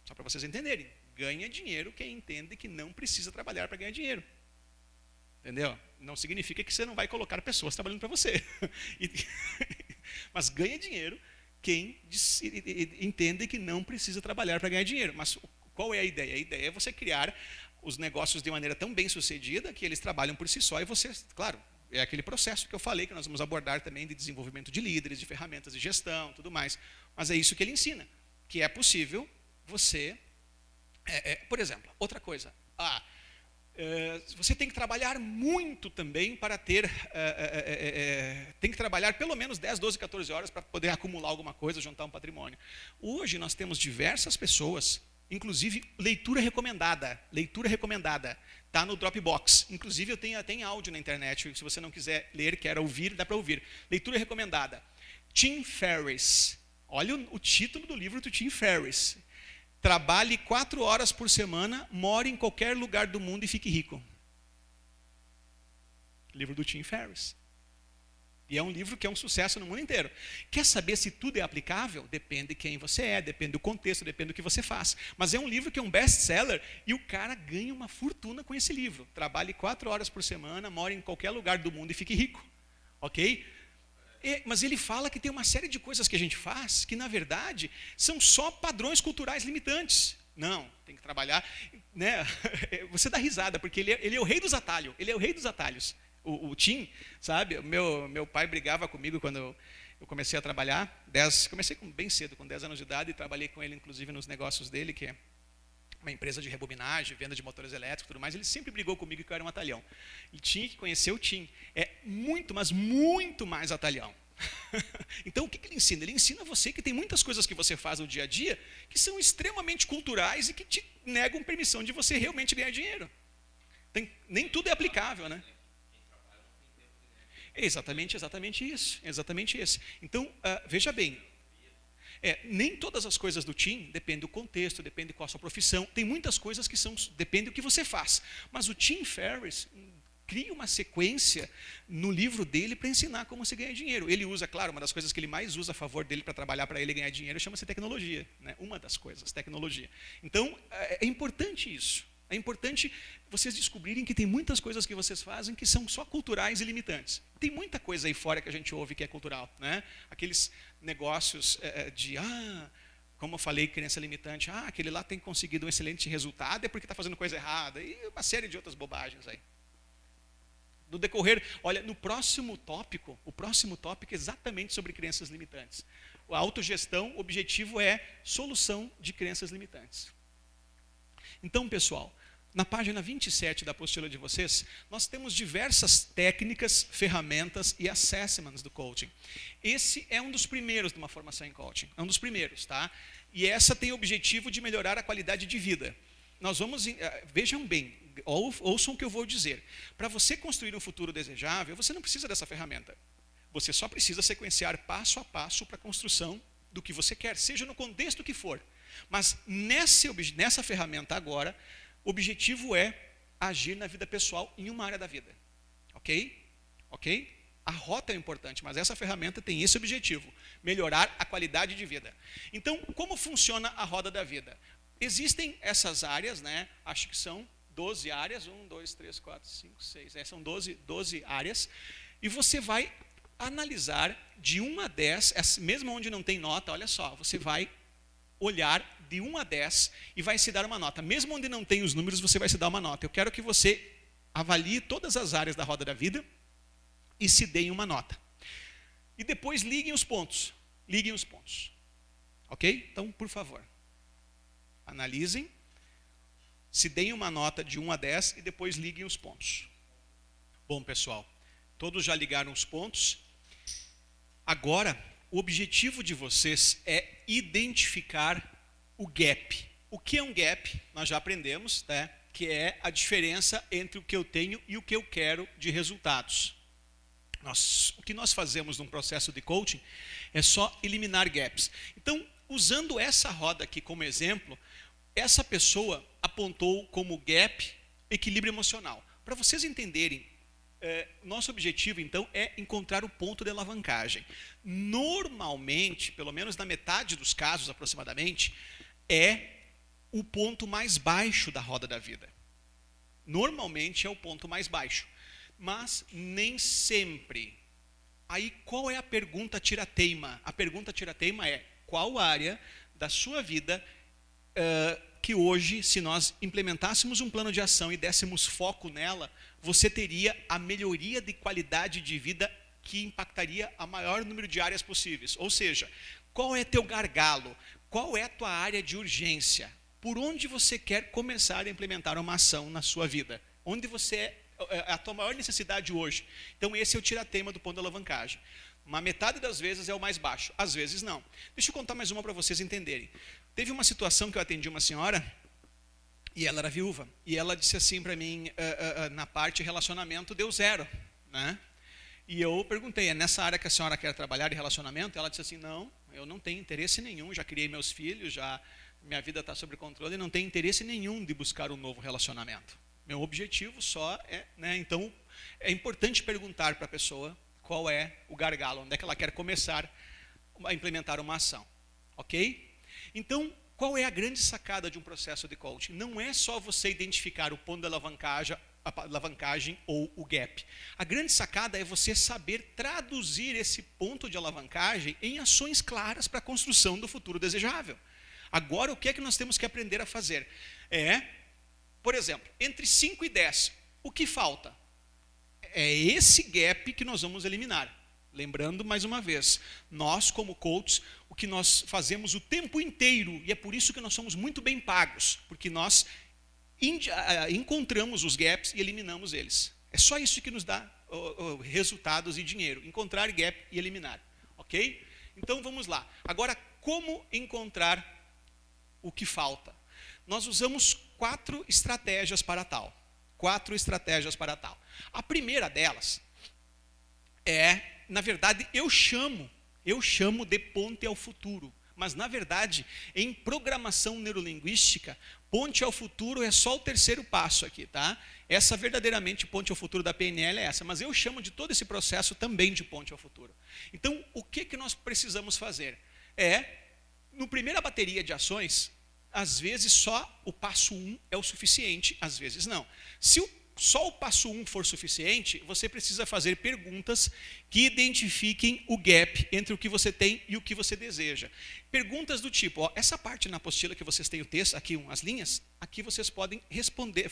Só para vocês entenderem. Ganha dinheiro quem entende que não precisa trabalhar para ganhar dinheiro. Entendeu? Não significa que você não vai colocar pessoas trabalhando para você. Mas ganha dinheiro quem entende que não precisa trabalhar para ganhar dinheiro. Mas qual é a ideia? A ideia é você criar os negócios de maneira tão bem sucedida que eles trabalham por si só e você, claro, é aquele processo que eu falei que nós vamos abordar também de desenvolvimento de líderes, de ferramentas de gestão, tudo mais. Mas é isso que ele ensina, que é possível você, por exemplo, outra coisa, você tem que trabalhar muito também para ter, tem que trabalhar pelo menos 10, 12, 14 horas para poder acumular alguma coisa, juntar um patrimônio. Hoje nós temos diversas pessoas Inclusive, leitura recomendada. Leitura recomendada. Está no Dropbox. Inclusive, eu tenho até em áudio na internet. Se você não quiser ler, quer ouvir, dá para ouvir. Leitura recomendada. Tim Ferriss. Olha o título do livro do Tim Ferriss. Trabalhe 4 horas por semana, more em qualquer lugar do mundo e fique rico. Livro do Tim Ferriss. E é um livro que é um sucesso no mundo inteiro. Quer saber se tudo é aplicável? Depende de quem você é, depende do contexto, depende do que você faz. Mas é um livro que é um best-seller e o cara ganha uma fortuna com esse livro. Trabalhe 4 horas por semana, more em qualquer lugar do mundo e fique rico. Ok? Mas ele fala que tem uma série de coisas que a gente faz que, na verdade, são só padrões culturais limitantes. Não, tem que trabalhar. Né? Você dá risada, porque ele é o rei dos atalhos. Ele é o rei dos atalhos. O Tim, sabe? Meu pai brigava comigo quando eu comecei a trabalhar. Comecei bem cedo, com 10 anos de idade, e trabalhei com ele, inclusive, nos negócios dele, que é uma empresa de rebobinagem, venda de motores elétricos e tudo mais. Ele sempre brigou comigo que eu era um atalhão. E tinha que conhecer o Tim. É muito, mas muito mais atalhão. Então, o que ele ensina? Ele ensina você que tem muitas coisas que você faz no dia a dia que são extremamente culturais e que te negam permissão de você realmente ganhar dinheiro. Nem tudo é aplicável, né? Exatamente isso. Exatamente isso. Então, veja bem. Nem todas as coisas do Tim dependem do contexto, depende de qual a sua profissão. Tem muitas coisas que dependem do que você faz. Mas o Tim Ferriss cria uma sequência no livro dele para ensinar como se ganha dinheiro. Ele usa, claro, uma das coisas que ele mais usa a favor dele para trabalhar para ele ganhar dinheiro chama-se tecnologia. Né? Uma das coisas, tecnologia. Então, é importante isso. É importante vocês descobrirem que tem muitas coisas que vocês fazem que são só culturais e limitantes. Tem muita coisa aí fora que a gente ouve que é cultural. Né? Aqueles negócios como eu falei, crença limitante. Aquele lá tem conseguido um excelente resultado é porque está fazendo coisa errada. E uma série de outras bobagens aí. No decorrer, olha, o próximo tópico é exatamente sobre crenças limitantes. A autogestão, o objetivo é solução de crenças limitantes. Então, pessoal, na página 27 da apostila de vocês, nós temos diversas técnicas, ferramentas e assessments do coaching. Esse é um dos primeiros de uma formação em coaching, é um dos primeiros, tá? E essa tem o objetivo de melhorar a qualidade de vida. Nós vamos, vejam bem, ouçam o que eu vou dizer. Para você construir um futuro desejável, você não precisa dessa ferramenta. Você só precisa sequenciar passo a passo para a construção do que você quer, seja no contexto que for. Mas nessa ferramenta agora, o objetivo é agir na vida pessoal em uma área da vida. Ok? Ok? A rota é importante, mas essa ferramenta tem esse objetivo, melhorar a qualidade de vida. Então, como funciona a roda da vida? Existem essas áreas, né? Acho que são 12 áreas, 1, 2, 3, 4, 5, 6, são 12 áreas, e você vai analisar de 1 a 10, mesmo onde não tem nota, olha só, você vai olhar de 1 a 10 e vai se dar uma nota. Mesmo onde não tem os números, você vai se dar uma nota. Eu quero que você avalie todas as áreas da roda da vida e se deem uma nota. E depois liguem os pontos. Liguem os pontos. Ok? Então, por favor, analisem, se deem uma nota de 1 a 10 e depois liguem os pontos. Bom, pessoal, todos já ligaram os pontos. Agora, o objetivo de vocês é identificar o gap. O que é um gap? Nós já aprendemos, né? Que é a diferença entre o que eu tenho e o que eu quero de resultados. O que nós fazemos num processo de coaching é só eliminar gaps. Então, usando essa roda aqui como exemplo, essa pessoa apontou como gap equilíbrio emocional. Para vocês entenderem, nosso objetivo, então, é encontrar o ponto de alavancagem. Normalmente, pelo menos na metade dos casos, aproximadamente, é o ponto mais baixo da roda da vida. Normalmente é o ponto mais baixo, mas nem sempre. Aí, qual é a pergunta tirateima? A pergunta tirateima é: qual área da sua vida que hoje, se nós implementássemos um plano de ação e dessemos foco nela, você teria a melhoria de qualidade de vida que impactaria a maior número de áreas possíveis? Ou seja, qual é teu gargalo? Qual é a tua área de urgência? Por onde você quer começar a implementar uma ação na sua vida? Onde você é a tua maior necessidade hoje. Então esse é o tiratema do ponto de alavancagem. Uma metade das vezes é o mais baixo, às vezes não. Deixa eu contar mais uma para vocês entenderem. Teve uma situação que eu atendi uma senhora, e ela era viúva, e ela disse assim para mim, na parte relacionamento deu 0, né? E eu perguntei, é nessa área que a senhora quer trabalhar de relacionamento? Ela disse assim, não, eu não tenho interesse nenhum, já criei meus filhos, já minha vida está sob controle, não tenho interesse nenhum de buscar um novo relacionamento. Meu objetivo só é, né? Então, é importante perguntar para a pessoa qual é o gargalo, onde é que ela quer começar a implementar uma ação, ok? Então, qual é a grande sacada de um processo de coaching? Não é só você identificar o ponto de alavancagem ou o gap. A grande sacada é você saber traduzir esse ponto de alavancagem em ações claras para a construção do futuro desejável. Agora, o que é que nós temos que aprender a fazer? Por exemplo, entre 5 e 10, o que falta? É esse gap que nós vamos eliminar. Lembrando, mais uma vez, nós como coaches, o que nós fazemos o tempo inteiro, e é por isso que nós somos muito bem pagos, porque nós encontramos os gaps e eliminamos eles. É só isso que nos dá resultados e dinheiro, encontrar gap e eliminar, ok? Então vamos lá. Agora, como encontrar o que falta? Nós usamos 4 estratégias para tal. 4 estratégias para tal. A primeira delas na verdade, eu chamo de ponte ao futuro. Mas, na verdade, em programação neurolinguística, ponte ao futuro é só o terceiro passo aqui, tá? Essa verdadeiramente ponte ao futuro da PNL é essa, mas eu chamo de todo esse processo também de ponte ao futuro. Então, o que nós precisamos fazer? No primeira bateria de ações, às vezes só o passo 1 é o suficiente, às vezes não. Se só o passo 1 for suficiente, você precisa fazer perguntas que identifiquem o gap entre o que você tem e o que você deseja. Perguntas do tipo, essa parte na apostila que vocês têm o texto, aqui as linhas, aqui vocês podem responder,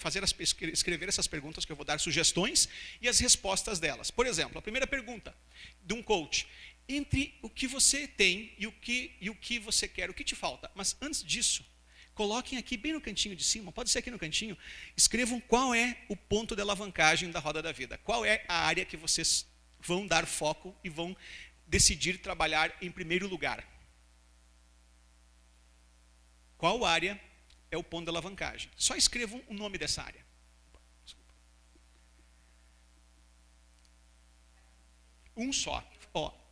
escrever essas perguntas que eu vou dar sugestões e as respostas delas. Por exemplo, a primeira pergunta de um coach, entre o que você tem e o que você quer, o que te falta? Mas antes disso, coloquem aqui bem no cantinho de cima, pode ser aqui no cantinho, escrevam qual é o ponto de alavancagem da roda da vida. Qual é a área que vocês vão dar foco e vão decidir trabalhar em primeiro lugar. Qual área é o ponto de alavancagem? Só escrevam o nome dessa área. Um só.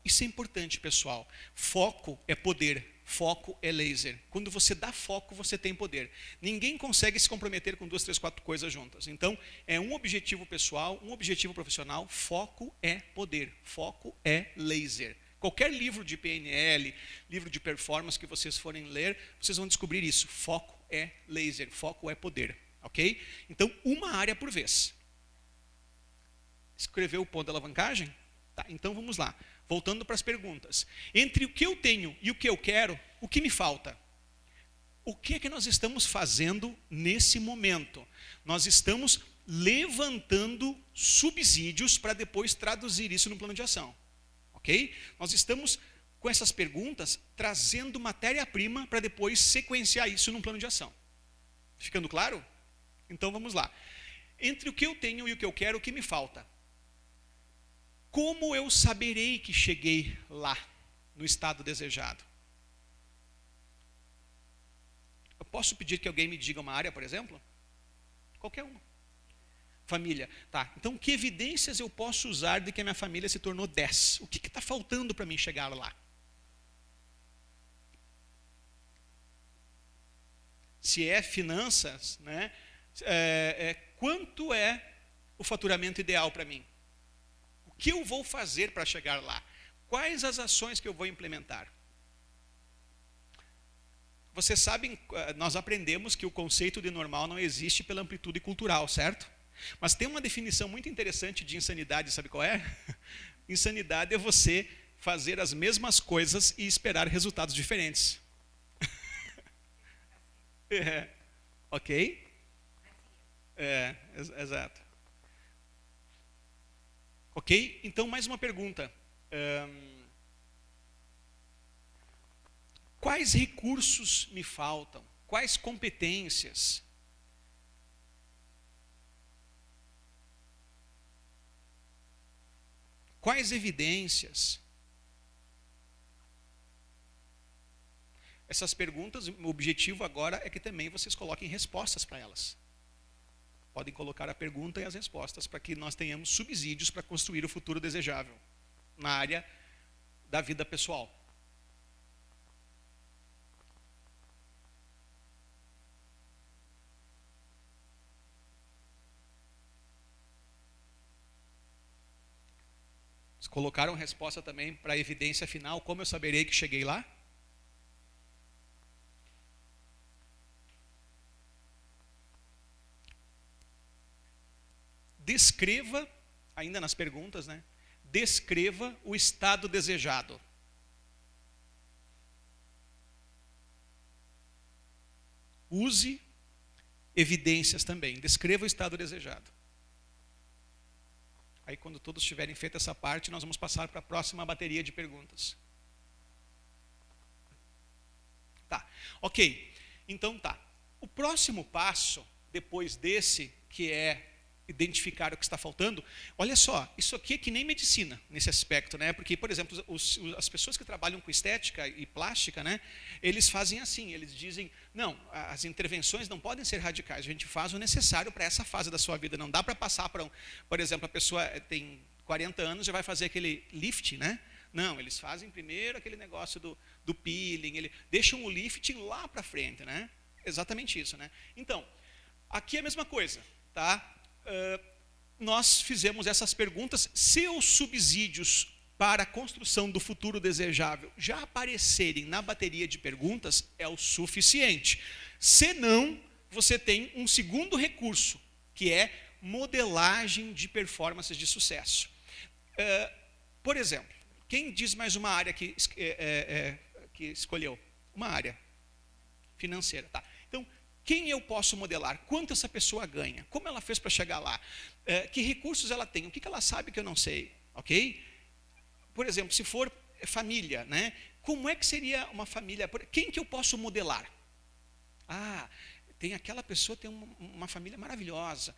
Isso é importante, pessoal. Foco é poder. Foco é laser. Quando você dá foco, você tem poder. Ninguém consegue se comprometer com 2, 3, 4 coisas juntas. Então, é um objetivo pessoal, um objetivo profissional. Foco é poder. Foco é laser. Qualquer livro de PNL, livro de performance que vocês forem ler, vocês vão descobrir isso. Foco é laser. Foco é poder. Ok? Então, uma área por vez. Escreveu o ponto da alavancagem? Tá, então vamos lá. Voltando para as perguntas. Entre o que eu tenho e o que eu quero, o que me falta? O que é que nós estamos fazendo nesse momento? Nós estamos levantando subsídios para depois traduzir isso no plano de ação. Ok? Nós estamos, com essas perguntas, trazendo matéria-prima para depois sequenciar isso num plano de ação. Ficando claro? Então vamos lá. Entre o que eu tenho e o que eu quero, o que me falta? Como eu saberei que cheguei lá, no estado desejado? Eu posso pedir que alguém me diga uma área, por exemplo? Qualquer uma. Família. Tá, então que evidências eu posso usar de que a minha família se tornou 10? O que está faltando para mim chegar lá? Se é finanças, né? Quanto é o faturamento ideal para mim? O que eu vou fazer para chegar lá? Quais as ações que eu vou implementar? Vocês sabem, nós aprendemos que o conceito de normal não existe pela amplitude cultural, certo? Mas tem uma definição muito interessante de insanidade, sabe qual é? Insanidade é você fazer as mesmas coisas e esperar resultados diferentes. Ok? Exato. Ok? Então, mais uma pergunta. Quais recursos me faltam? Quais competências? Quais evidências? Essas perguntas, o objetivo agora é que também vocês coloquem respostas para elas. Podem colocar a pergunta e as respostas para que nós tenhamos subsídios para construir o futuro desejável na área da vida pessoal. Vocês colocaram resposta também para a evidência final, como eu saberei que cheguei lá? Descreva, ainda nas perguntas, né? Descreva o estado desejado. Use evidências também. Descreva o estado desejado. Aí, quando todos tiverem feito essa parte, nós vamos passar para a próxima bateria de perguntas. Tá, ok. Então tá. O próximo passo, depois desse, que é identificar o que está faltando, olha só, isso aqui é que nem medicina nesse aspecto, né? Porque, por exemplo, as pessoas que trabalham com estética e plástica, né? Eles fazem assim, eles dizem, não, as intervenções não podem ser radicais, a gente faz o necessário para essa fase da sua vida, não dá para passar para por exemplo, a pessoa tem 40 anos e vai fazer aquele lift, né? Não, eles fazem primeiro aquele negócio do peeling, deixam o lifting lá para frente, né? Exatamente isso, né? Então, aqui é a mesma coisa, tá? Nós fizemos essas perguntas. Se os subsídios para a construção do futuro desejável já aparecerem na bateria de perguntas, é o suficiente. Se não, você tem um segundo recurso, que é modelagem de performances de sucesso. Por exemplo, quem diz mais uma área que escolheu? Uma área financeira, tá? Então, quem eu posso modelar? Quanto essa pessoa ganha? Como ela fez para chegar lá? Que recursos ela tem? O que ela sabe que eu não sei? Ok? Por exemplo, se for família, né? Como é que seria uma família? Quem que eu posso modelar? Ah, tem aquela pessoa tem uma família maravilhosa.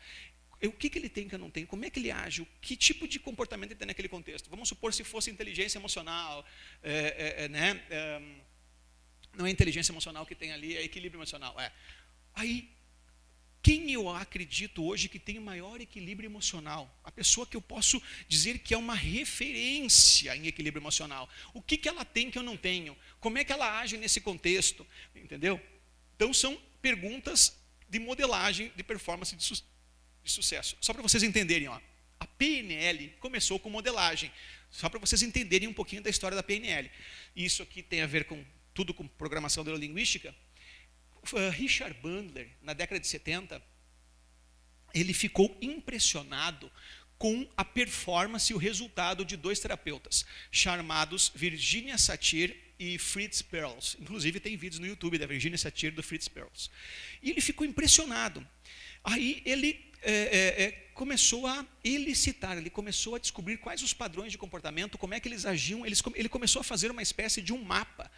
O que ele tem que eu não tenho? Como é que ele age? Que tipo de comportamento ele tem naquele contexto? Vamos supor se fosse inteligência emocional, né? Não é inteligência emocional que tem ali, é equilíbrio emocional. Aí, quem eu acredito hoje que tem o maior equilíbrio emocional? A pessoa que eu posso dizer que é uma referência em equilíbrio emocional. O que ela tem que eu não tenho? Como é que ela age nesse contexto? Entendeu? Então, são perguntas de modelagem de performance de sucesso. Só para vocês entenderem, ó, a PNL começou com modelagem. Só para vocês entenderem um pouquinho da história da PNL. Isso aqui tem a ver com tudo com programação neurolinguística. Richard Bandler, na década de 70, ele ficou impressionado com a performance e o resultado de dois terapeutas, chamados Virginia Satir e Fritz Perls. Inclusive tem vídeos no YouTube da Virginia Satir e do Fritz Perls. E ele ficou impressionado. Aí ele começou a elicitar, ele começou a descobrir quais os padrões de comportamento, como é que eles agiam, ele começou a fazer uma espécie de um mapa.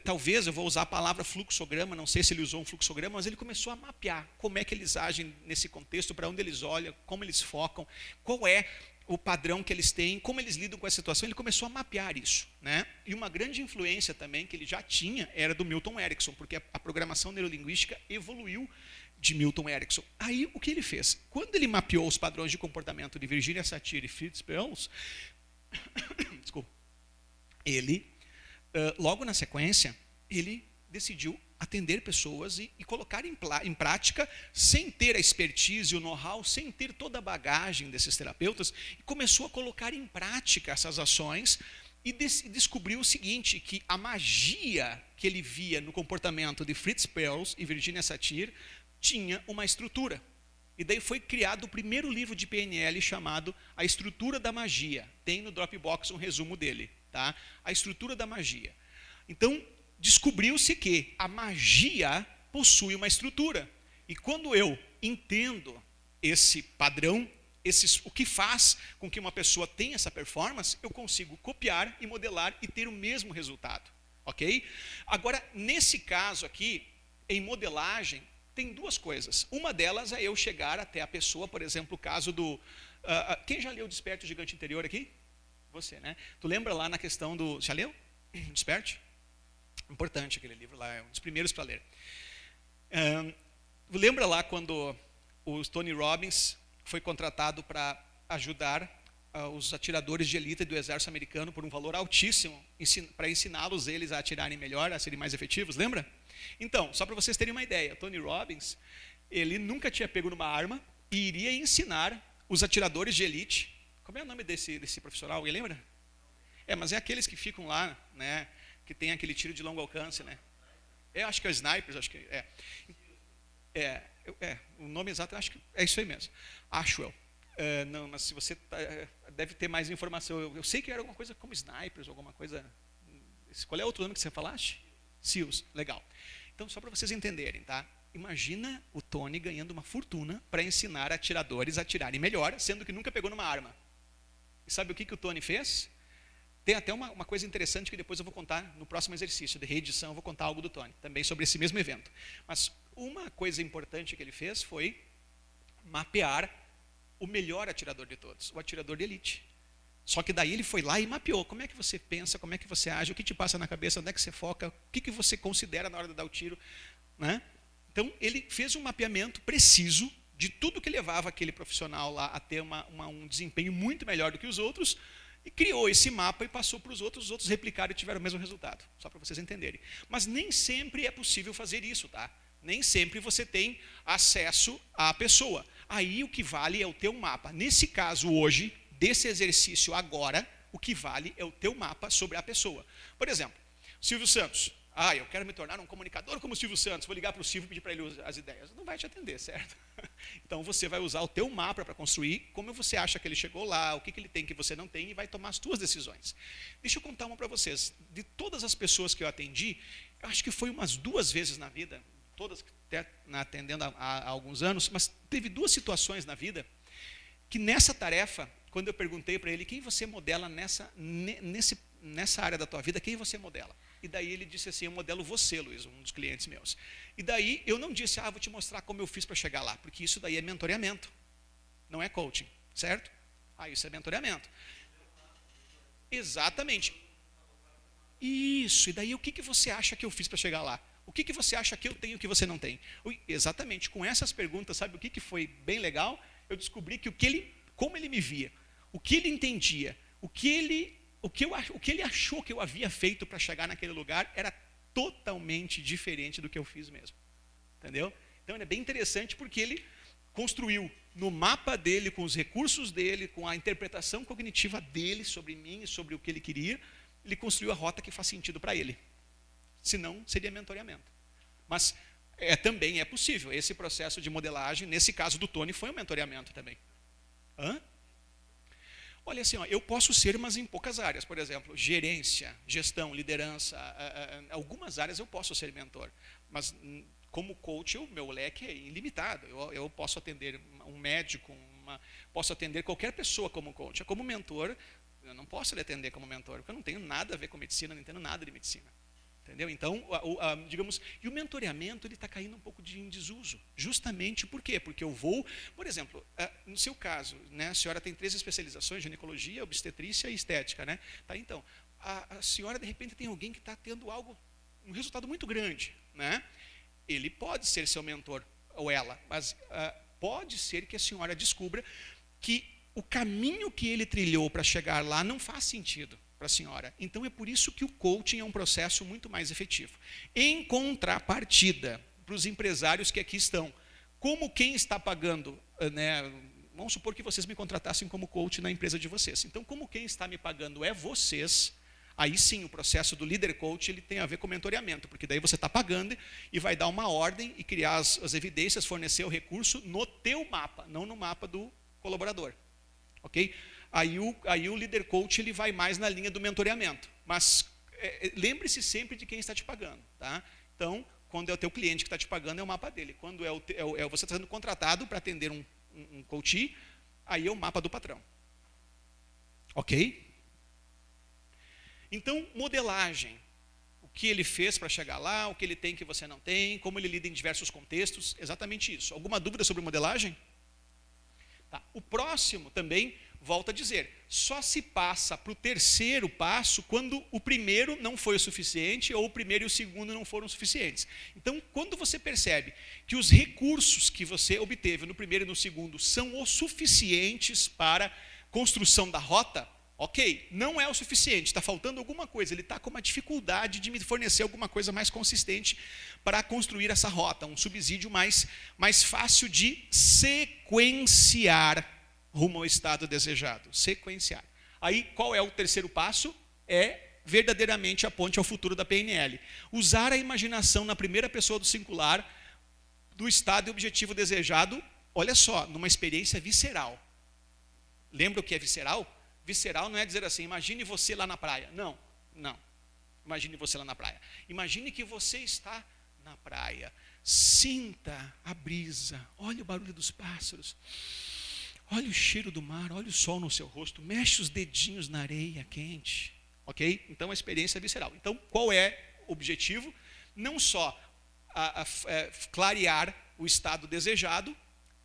Talvez eu vou usar a palavra fluxograma, não sei se ele usou um fluxograma, mas ele começou a mapear como é que eles agem nesse contexto, para onde eles olham, como eles focam, qual é o padrão que eles têm, como eles lidam com essa situação. Ele começou a mapear isso, né? E uma grande influência também que ele já tinha era do Milton Erickson, porque a programação neurolinguística evoluiu de Milton Erickson. Aí, o que ele fez? Quando ele mapeou os padrões de comportamento de Virginia Satir e Fritz Perls, desculpa, ele, logo na sequência, ele decidiu atender pessoas e colocar em prática, sem ter a expertise, o know-how, sem ter toda a bagagem desses terapeutas, e começou a colocar em prática essas ações e descobriu o seguinte, que a magia que ele via no comportamento de Fritz Perls e Virginia Satir tinha uma estrutura. E daí foi criado o primeiro livro de PNL chamado A Estrutura da Magia. Tem no Dropbox um resumo dele, tá? A Estrutura da Magia. Então, descobriu-se que a magia possui uma estrutura. E quando eu entendo esse padrão, o que faz com que uma pessoa tenha essa performance, eu consigo copiar e modelar e ter o mesmo resultado. Ok? Agora, nesse caso aqui, em modelagem, tem duas coisas. Uma delas é eu chegar até a pessoa, por exemplo, o caso do... quem já leu Desperta o Gigante Interior aqui? Você, né? Tu lembra lá na questão do... Já leu? Desperte? Importante aquele livro lá, é um dos primeiros para ler. Lembra lá quando o Tony Robbins foi contratado para ajudar os atiradores de elite do exército americano por um valor altíssimo, para ensiná-los eles a atirarem melhor, a serem mais efetivos, lembra? Então, só para vocês terem uma ideia, Tony Robbins, ele nunca tinha pego numa arma e iria ensinar os atiradores de elite. Como é o nome desse profissional? Alguém lembra? Mas é aqueles que ficam lá, né, que tem aquele tiro de longo alcance, né? Acho que é o snipers, acho que o nome exato, acho que é isso aí mesmo. Acho eu. Não, mas se você deve ter mais informação. Eu sei que era alguma coisa como snipers, alguma coisa. Qual é o outro nome que você falaste? SEALs, legal. Então, só para vocês entenderem, tá? Imagina o Tony ganhando uma fortuna para ensinar atiradores a atirarem melhor, sendo que nunca pegou numa arma. E sabe o que o Tony fez? Tem até uma coisa interessante que depois eu vou contar no próximo exercício de reedição, eu vou contar algo do Tony, também sobre esse mesmo evento. Mas uma coisa importante que ele fez foi mapear o melhor atirador de todos, o atirador de elite. Só que daí ele foi lá e mapeou. Como é que você pensa, como é que você age, o que te passa na cabeça, onde é que você foca, o que você considera na hora de dar o tiro, né? Então, ele fez um mapeamento preciso de tudo que levava aquele profissional lá a ter um desempenho muito melhor do que os outros, e criou esse mapa e passou para os outros replicaram e tiveram o mesmo resultado, só para vocês entenderem. Mas nem sempre é possível fazer isso, tá? Nem sempre você tem acesso à pessoa. Aí o que vale é o teu mapa. Nesse caso hoje, desse exercício agora, o que vale é o teu mapa sobre a pessoa. Por exemplo, Silvio Santos. Eu quero me tornar um comunicador como o Silvio Santos. Vou ligar para o Silvio e pedir para ele as ideias. Não vai te atender, certo? Então você vai usar o teu mapa para construir como você acha que ele chegou lá, o que ele tem que você não tem, e vai tomar as tuas decisões. Deixa eu contar uma para vocês. De todas as pessoas que eu atendi, eu acho que foi umas 2 vezes na vida, todas atendendo há alguns anos, mas teve 2 situações na vida que nessa tarefa, quando eu perguntei para ele, quem você modela nessa área da tua vida, quem você modela? E daí ele disse assim, eu modelo você, Luiz, um dos clientes meus. E daí eu não disse, vou te mostrar como eu fiz para chegar lá, porque isso daí é mentoreamento, não é coaching, certo? Isso é mentoreamento. Exatamente. Isso, e daí o que você acha que eu fiz para chegar lá? O que você acha que eu tenho que você não tem? Exatamente, com essas perguntas, sabe o que foi bem legal? Eu descobri que como ele me via, o que ele entendia, o que ele achou que eu havia feito para chegar naquele lugar era totalmente diferente do que eu fiz mesmo. Entendeu? Então é bem interessante porque ele construiu no mapa dele, com os recursos dele, com a interpretação cognitiva dele sobre mim e sobre o que ele queria, ele construiu a rota que faz sentido para ele. Senão, seria mentoreamento. Mas também é possível. Esse processo de modelagem, nesse caso do Tony, foi um mentoreamento também. Olha assim, eu posso ser, mas em poucas áreas. Por exemplo, gerência, gestão, liderança. Algumas áreas eu posso ser mentor. Mas como coach, o meu leque é ilimitado. Eu posso atender um médico, posso atender qualquer pessoa como coach. Como mentor, eu não posso lhe atender como mentor, porque eu não tenho nada a ver com medicina, não entendo nada de medicina. Entendeu? Então, digamos, e o mentoreamento ele está caindo um pouco em desuso. Justamente por quê? Porque eu vou, por exemplo, no seu caso, né, a senhora tem 3 especializações, ginecologia, obstetrícia e estética, né? Tá, então, a senhora de repente tem alguém que está tendo um resultado muito grande, né? Ele pode ser seu mentor, ou ela, mas pode ser que a senhora descubra que o caminho que ele trilhou para chegar lá não faz sentido para a senhora. Então é por isso que o coaching é um processo muito mais efetivo. Em contrapartida, para os empresários que aqui estão, como quem está pagando, né, vamos supor que vocês me contratassem como coach na empresa de vocês. Então, como quem está me pagando é vocês, aí sim o processo do líder coach ele tem a ver com mentoreamento, porque daí você está pagando e vai dar uma ordem e criar as evidências, fornecer o recurso no teu mapa, não no mapa do colaborador. Ok? Aí o líder coach ele vai mais na linha do mentoreamento. Mas lembre-se sempre de quem está te pagando. Tá? Então, quando é o teu cliente que está te pagando, é o mapa dele. Quando você está sendo contratado para atender um coach, aí é o mapa do patrão. Ok? Então, modelagem. O que ele fez para chegar lá, o que ele tem que você não tem, como ele lida em diversos contextos, exatamente isso. Alguma dúvida sobre modelagem? Tá. O próximo também, volto a dizer, só se passa para o terceiro passo quando o primeiro não foi o suficiente ou o primeiro e o segundo não foram suficientes. Então, quando você percebe que os recursos que você obteve no primeiro e no segundo são o suficientes para construção da rota, ok, não é o suficiente, está faltando alguma coisa, ele está com uma dificuldade de me fornecer alguma coisa mais consistente para construir essa rota, um subsídio mais fácil de sequenciar rumo ao estado desejado, sequenciar. Aí, qual é o terceiro passo? É verdadeiramente a ponte ao futuro da PNL. Usar a imaginação na primeira pessoa do singular do estado e objetivo desejado, olha só, numa experiência visceral. Lembra o que é visceral? Visceral não é dizer assim, imagine você lá na praia. Não. Imagine você lá na praia. Imagine que você está na praia. Sinta a brisa, olhe o barulho dos pássaros, olhe o cheiro do mar, olhe o sol no seu rosto, mexe os dedinhos na areia quente. Ok? Então, a experiência é visceral. Então, qual é o objetivo? Não só clarear o estado desejado,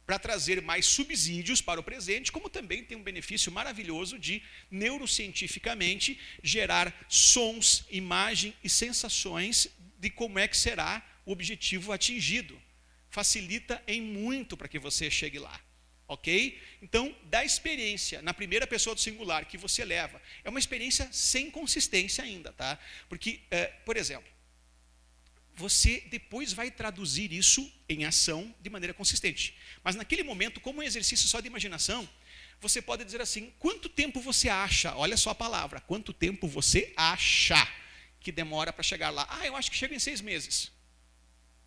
para trazer mais subsídios para o presente, como também tem um benefício maravilhoso de, neurocientificamente, gerar sons, imagem e sensações de como é que será o objetivo atingido. Facilita em muito para que você chegue lá. Ok? Então, da experiência na primeira pessoa do singular que você leva, é uma experiência sem consistência ainda, tá? Porque, por exemplo, você depois vai traduzir isso em ação de maneira consistente. Mas naquele momento, como um exercício só de imaginação, você pode dizer assim, quanto tempo você acha, olha só a palavra, quanto tempo você acha que demora para chegar lá? Eu acho que chega em 6 meses.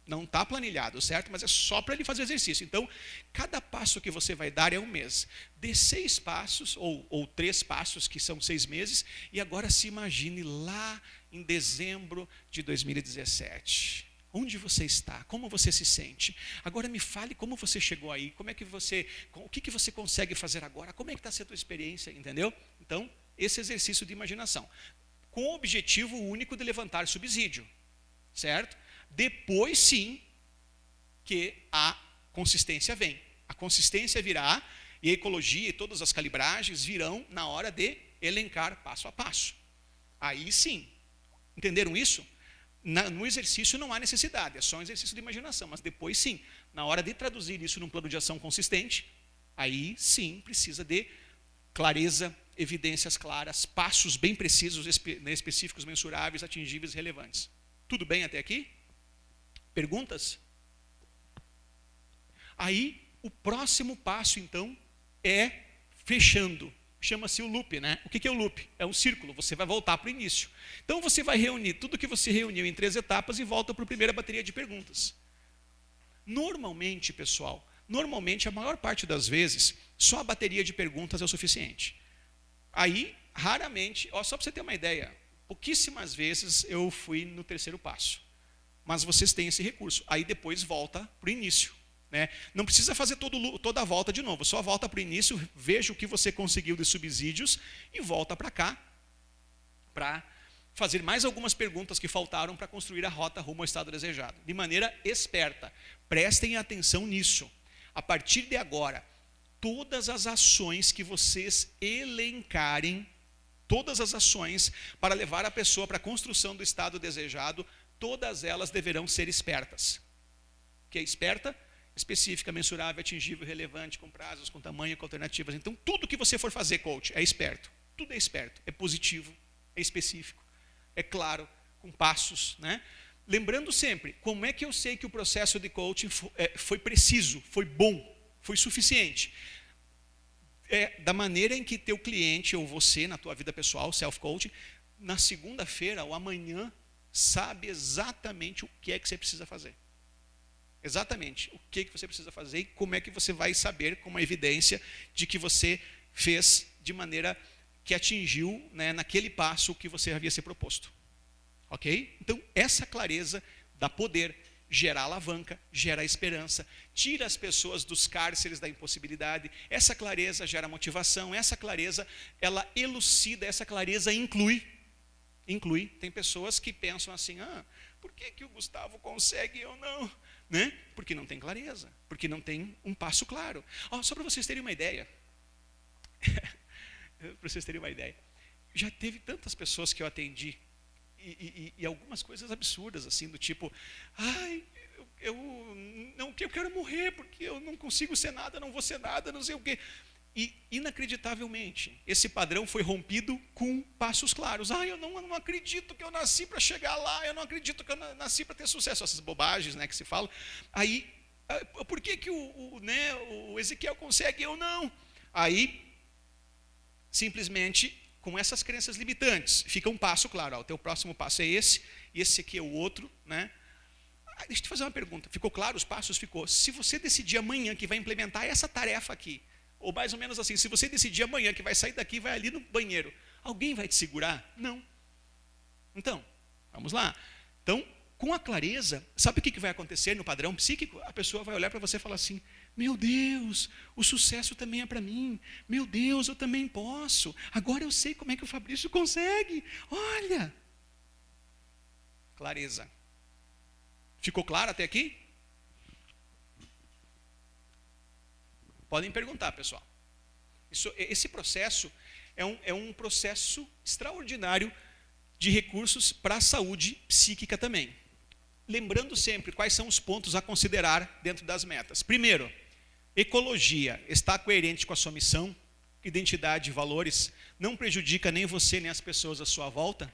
Não está planilhado, certo? Mas é só para ele fazer o exercício. Então, cada passo que você vai dar é 1 mês. Dê 6 passos, ou 3 passos, que são 6 meses, e agora se imagine lá em dezembro de 2017. Onde você está? Como você se sente? Agora me fale como você chegou aí, o que você consegue fazer agora, como é que está sendo a tua experiência, entendeu? Então, esse exercício de imaginação, com o objetivo único de levantar subsídio, certo? Depois sim que a consistência vem. A consistência virá e a ecologia e todas as calibragens virão na hora de elencar passo a passo. Aí sim. Entenderam isso? No exercício não há necessidade, é só um exercício de imaginação, mas depois sim, na hora de traduzir isso num plano de ação consistente, aí sim precisa de clareza, evidências claras, passos bem precisos, específicos, mensuráveis, atingíveis e relevantes. Tudo bem até aqui? Perguntas? Aí, o próximo passo, então, é fechando. Chama-se o loop, né? O que é o loop? É um círculo, você vai voltar para o início. Então, você vai reunir tudo que você reuniu em 3 etapas e volta para a primeira bateria de perguntas. Normalmente, pessoal, a maior parte das vezes, só a bateria de perguntas é o suficiente. Aí, raramente, só para você ter uma ideia, pouquíssimas vezes eu fui no terceiro passo. Mas vocês têm esse recurso. Aí depois volta para o início. Né? Não precisa fazer toda a volta de novo. Só volta para o início, veja o que você conseguiu de subsídios e volta para cá para fazer mais algumas perguntas que faltaram para construir a rota rumo ao estado desejado. De maneira esperta. Prestem atenção nisso. A partir de agora, todas as ações que vocês elencarem, todas as ações para levar a pessoa para a construção do estado desejado, todas elas deverão ser espertas. O que é esperta? Específica, mensurável, atingível, relevante, com prazos, com tamanho, com alternativas. Então, tudo que você for fazer, coach, é esperto. Tudo é esperto, é positivo, é específico, é claro, com passos. Né? Lembrando sempre, como é que eu sei que o processo de coaching foi preciso, foi bom, foi suficiente? Da maneira em que teu cliente ou você, na tua vida pessoal, self-coaching, na segunda-feira ou amanhã, sabe exatamente o que é que você precisa fazer. Exatamente o que é que você precisa fazer e como é que você vai saber com uma evidência de que você fez de maneira que atingiu, né, naquele passo o que você havia se proposto. Ok? Então, essa clareza dá poder, gera alavanca, gera esperança, tira as pessoas dos cárceres da impossibilidade. Essa clareza gera motivação, essa clareza, ela elucida, essa clareza inclui. Tem pessoas que pensam assim, por que o Gustavo consegue e eu não? Né? Porque não tem clareza, porque não tem um passo claro. Só para vocês terem uma ideia, Para vocês terem uma ideia. Já teve tantas pessoas que eu atendi, e algumas coisas absurdas, assim, do tipo, ai, eu quero morrer porque eu não consigo ser nada, não vou ser nada, não sei o quê. E, inacreditavelmente, esse padrão foi rompido com passos claros. Eu não acredito que eu nasci para chegar lá, eu não acredito que eu nasci para ter sucesso. Essas bobagens, né, que se falam. Aí, por que o Ezequiel consegue e eu não? Aí, simplesmente, com essas crenças limitantes, fica um passo claro. O teu próximo passo é esse, e esse aqui é o outro, né? Deixa eu te fazer uma pergunta. Ficou claro os passos? Ficou. Se você decidir amanhã que vai implementar essa tarefa aqui, ou mais ou menos assim, se você decidir amanhã que vai sair daqui e vai ali no banheiro, alguém vai te segurar? Não. Então, vamos lá. Então, com a clareza, sabe o que vai acontecer no padrão psíquico? A pessoa vai olhar para você e falar assim, meu Deus, o sucesso também é para mim. Meu Deus, eu também posso. Agora eu sei como é que o Fabrício consegue. Olha. Clareza. Ficou claro até aqui? Podem perguntar, pessoal. Esse processo é um processo extraordinário de recursos para a saúde psíquica também. Lembrando sempre quais são os pontos a considerar dentro das metas. Primeiro, ecologia. Está coerente com a sua missão, identidade e valores? Não prejudica nem você nem as pessoas à sua volta?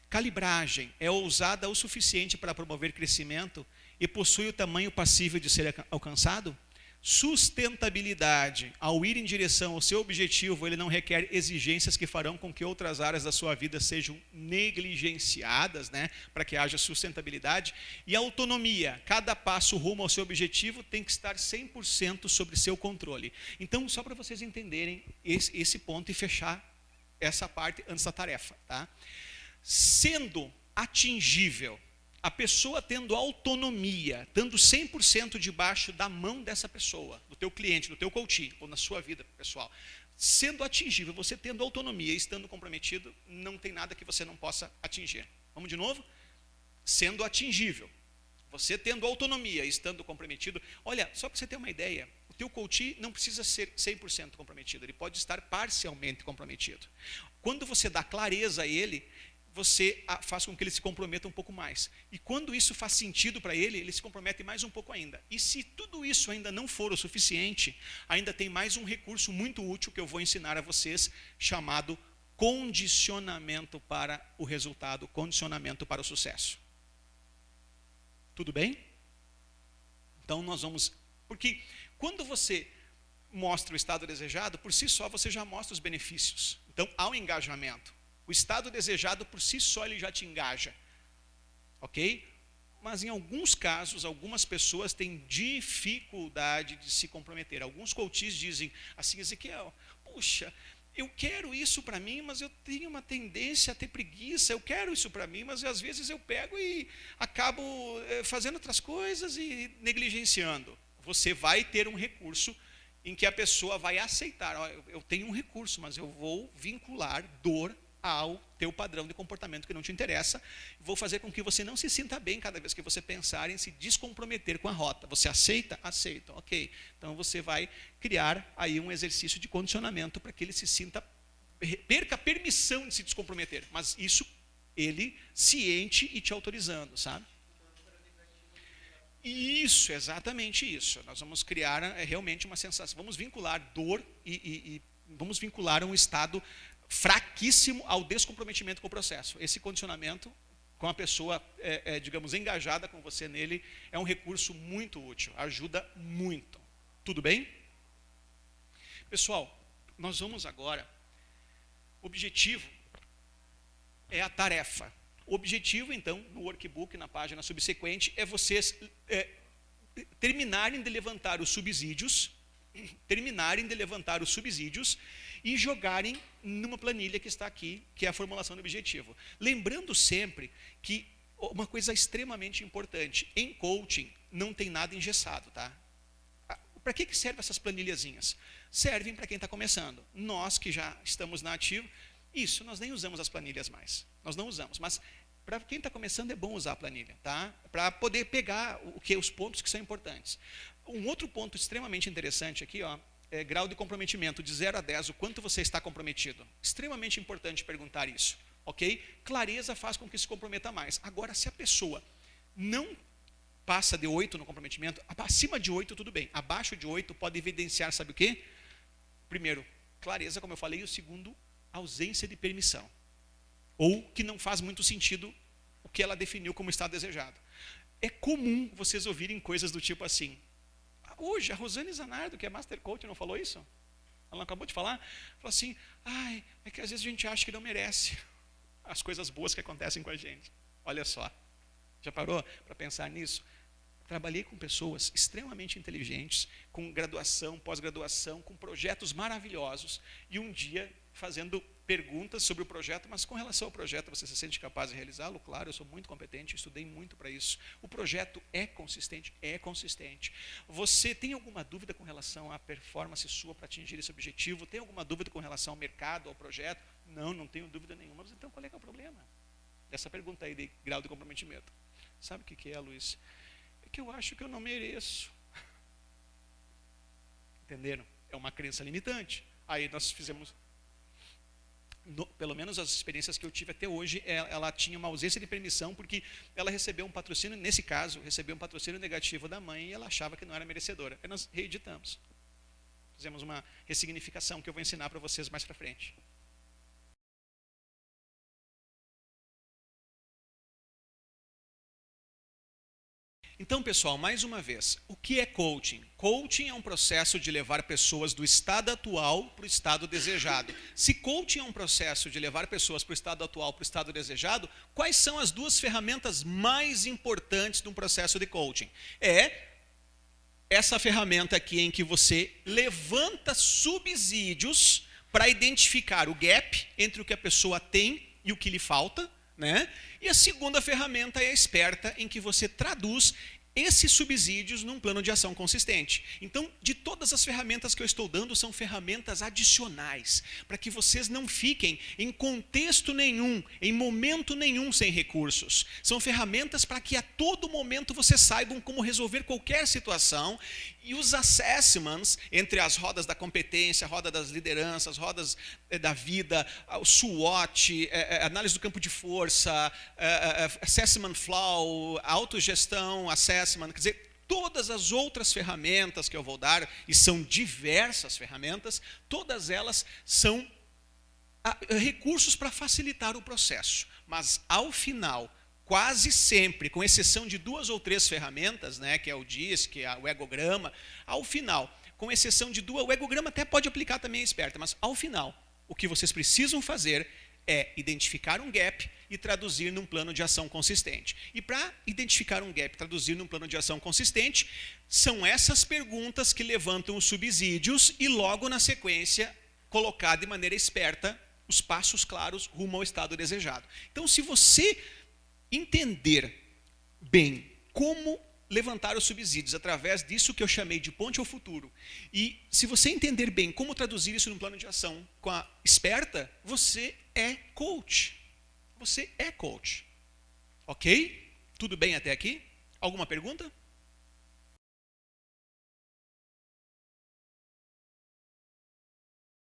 Calibragem. É ousada o suficiente para promover crescimento e possui o tamanho passível de ser alcançado? Sustentabilidade. Ao ir em direção ao seu objetivo, ele não requer exigências que farão com que outras áreas da sua vida sejam negligenciadas, né, para que haja sustentabilidade. E autonomia. Cada passo rumo ao seu objetivo tem que estar 100% sobre seu controle. Então, só para vocês entenderem esse ponto e fechar essa parte antes da tarefa. Tá? Sendo atingível, a pessoa tendo autonomia, estando 100% debaixo da mão dessa pessoa, do teu cliente, do teu coach, ou na sua vida pessoal, sendo atingível, você tendo autonomia e estando comprometido, não tem nada que você não possa atingir. Vamos de novo? Sendo atingível, você tendo autonomia e estando comprometido, olha, só para você ter uma ideia, o teu coach não precisa ser 100% comprometido, ele pode estar parcialmente comprometido. Quando você dá clareza a ele, você faz com que ele se comprometa um pouco mais. E quando isso faz sentido para ele, ele se compromete mais um pouco ainda. E se tudo isso ainda não for o suficiente, ainda tem mais um recurso muito útil que eu vou ensinar a vocês, chamado condicionamento para o resultado, condicionamento para o sucesso. Tudo bem? Então nós vamos... Porque quando você mostra o estado desejado, por si só você já mostra os benefícios. Então há um engajamento. O estado desejado por si só ele já te engaja, ok? Mas em alguns casos, algumas pessoas têm dificuldade de se comprometer. Alguns coaches dizem assim, Ezequiel, puxa, eu quero isso para mim, mas eu tenho uma tendência a ter preguiça, eu quero isso para mim, mas às vezes eu pego e acabo fazendo outras coisas e negligenciando. Você vai ter um recurso em que a pessoa vai aceitar, eu tenho um recurso, mas eu vou vincular dor ao teu padrão de comportamento que não te interessa, vou fazer com que você não se sinta bem cada vez que você pensar em se descomprometer com a rota. Você aceita? Aceita, ok. Então você vai criar aí um exercício de condicionamento para que ele se sinta, perca a permissão de se descomprometer, mas isso ele ciente e te autorizando, sabe? Isso, exatamente isso. Nós vamos criar realmente uma sensação, vamos vincular dor e vamos vincular um estado fraquíssimo ao descomprometimento com o processo. Esse condicionamento, com a pessoa, digamos, engajada com você nele, é um recurso muito útil, ajuda muito. Tudo bem? Pessoal, nós vamos agora, o objetivo é a tarefa. O objetivo, então, no workbook, na página subsequente, é vocês terminarem de levantar os subsídios, e jogarem numa planilha que está aqui, que é a formulação do objetivo. Lembrando sempre que uma coisa extremamente importante, em coaching não tem nada engessado, tá? Para que servem essas planilhazinhas? Servem para quem está começando. Nós que já estamos na ativa, isso, nós nem usamos as planilhas mais. Nós não usamos, mas para quem está começando é bom usar a planilha, tá? Para poder pegar os pontos que são importantes. Um outro ponto extremamente interessante aqui, ó, grau de comprometimento de 0 a 10, o quanto você está comprometido. Extremamente importante perguntar isso, ok? Clareza faz com que se comprometa mais. Agora, se a pessoa não passa de 8 no comprometimento, acima de 8 tudo bem, abaixo de 8 pode evidenciar, sabe o quê? Primeiro, clareza, como eu falei, e o segundo, ausência de permissão. Ou que não faz muito sentido o que ela definiu como estado desejado. É comum vocês ouvirem coisas do tipo assim, hoje a Rosane Zanardo, que é Master Coach, não falou isso? Ela não acabou de falar? Falou assim, é que às vezes a gente acha que não merece as coisas boas que acontecem com a gente. Olha só, já parou para pensar nisso? Trabalhei com pessoas extremamente inteligentes, com graduação, pós-graduação, com projetos maravilhosos, e um dia fazendo perguntas sobre o projeto, mas com relação ao projeto, você se sente capaz de realizá-lo? Claro, eu sou muito competente, estudei muito para isso. O projeto é consistente? É consistente. Você tem alguma dúvida com relação à performance sua para atingir esse objetivo? Tem alguma dúvida com relação ao mercado, ao projeto? Não, não tenho dúvida nenhuma. Mas então qual é que é o problema dessa pergunta aí de grau de comprometimento? Sabe o que é, Luiz? É que eu acho que eu não mereço. Entenderam? É uma crença limitante. Aí nós fizemos... pelo menos as experiências que eu tive até hoje, ela tinha uma ausência de permissão, porque ela recebeu um patrocínio, nesse caso, recebeu um patrocínio negativo da mãe e ela achava que não era merecedora. Aí nós reeditamos. Fizemos uma ressignificação que eu vou ensinar para vocês mais para frente. Então, pessoal, mais uma vez, o que é coaching? Coaching é um processo de levar pessoas do estado atual para o estado desejado. Se coaching é um processo de levar pessoas para o estado atual para o estado desejado, quais são as duas ferramentas mais importantes de um processo de coaching? É essa ferramenta aqui em que você levanta subsídios para identificar o gap entre o que a pessoa tem e o que lhe falta, né? E a segunda ferramenta é a esperta, em que você traduz esses subsídios num plano de ação consistente. Então, de todas as ferramentas que eu estou dando, são ferramentas adicionais, para que vocês não fiquem em contexto nenhum, em momento nenhum sem recursos. São ferramentas para que a todo momento vocês saibam como resolver qualquer situação, e os assessments, entre as rodas da competência, a roda das lideranças, rodas da vida, o SWOT, análise do campo de força, assessment flow, autogestão, assessment, quer dizer, todas as outras ferramentas que eu vou dar, e são diversas ferramentas, todas elas são recursos para facilitar o processo. Mas, ao final, quase sempre, com exceção de 2 ou 3 ferramentas, né, que é o DISC, que é o Egograma, ao final, com exceção de 2, o Egograma até pode aplicar também a esperta, mas ao final, o que vocês precisam fazer é identificar um gap e traduzir num plano de ação consistente. E para identificar um gap e traduzir num plano de ação consistente, são essas perguntas que levantam os subsídios e logo na sequência colocar de maneira esperta os passos claros rumo ao estado desejado. Então, se você entender bem como levantar os subsídios através disso que eu chamei de ponte ao futuro, e se você entender bem como traduzir isso num plano de ação com a esperta, você é coach. Você é coach. Ok? Tudo bem até aqui? Alguma pergunta?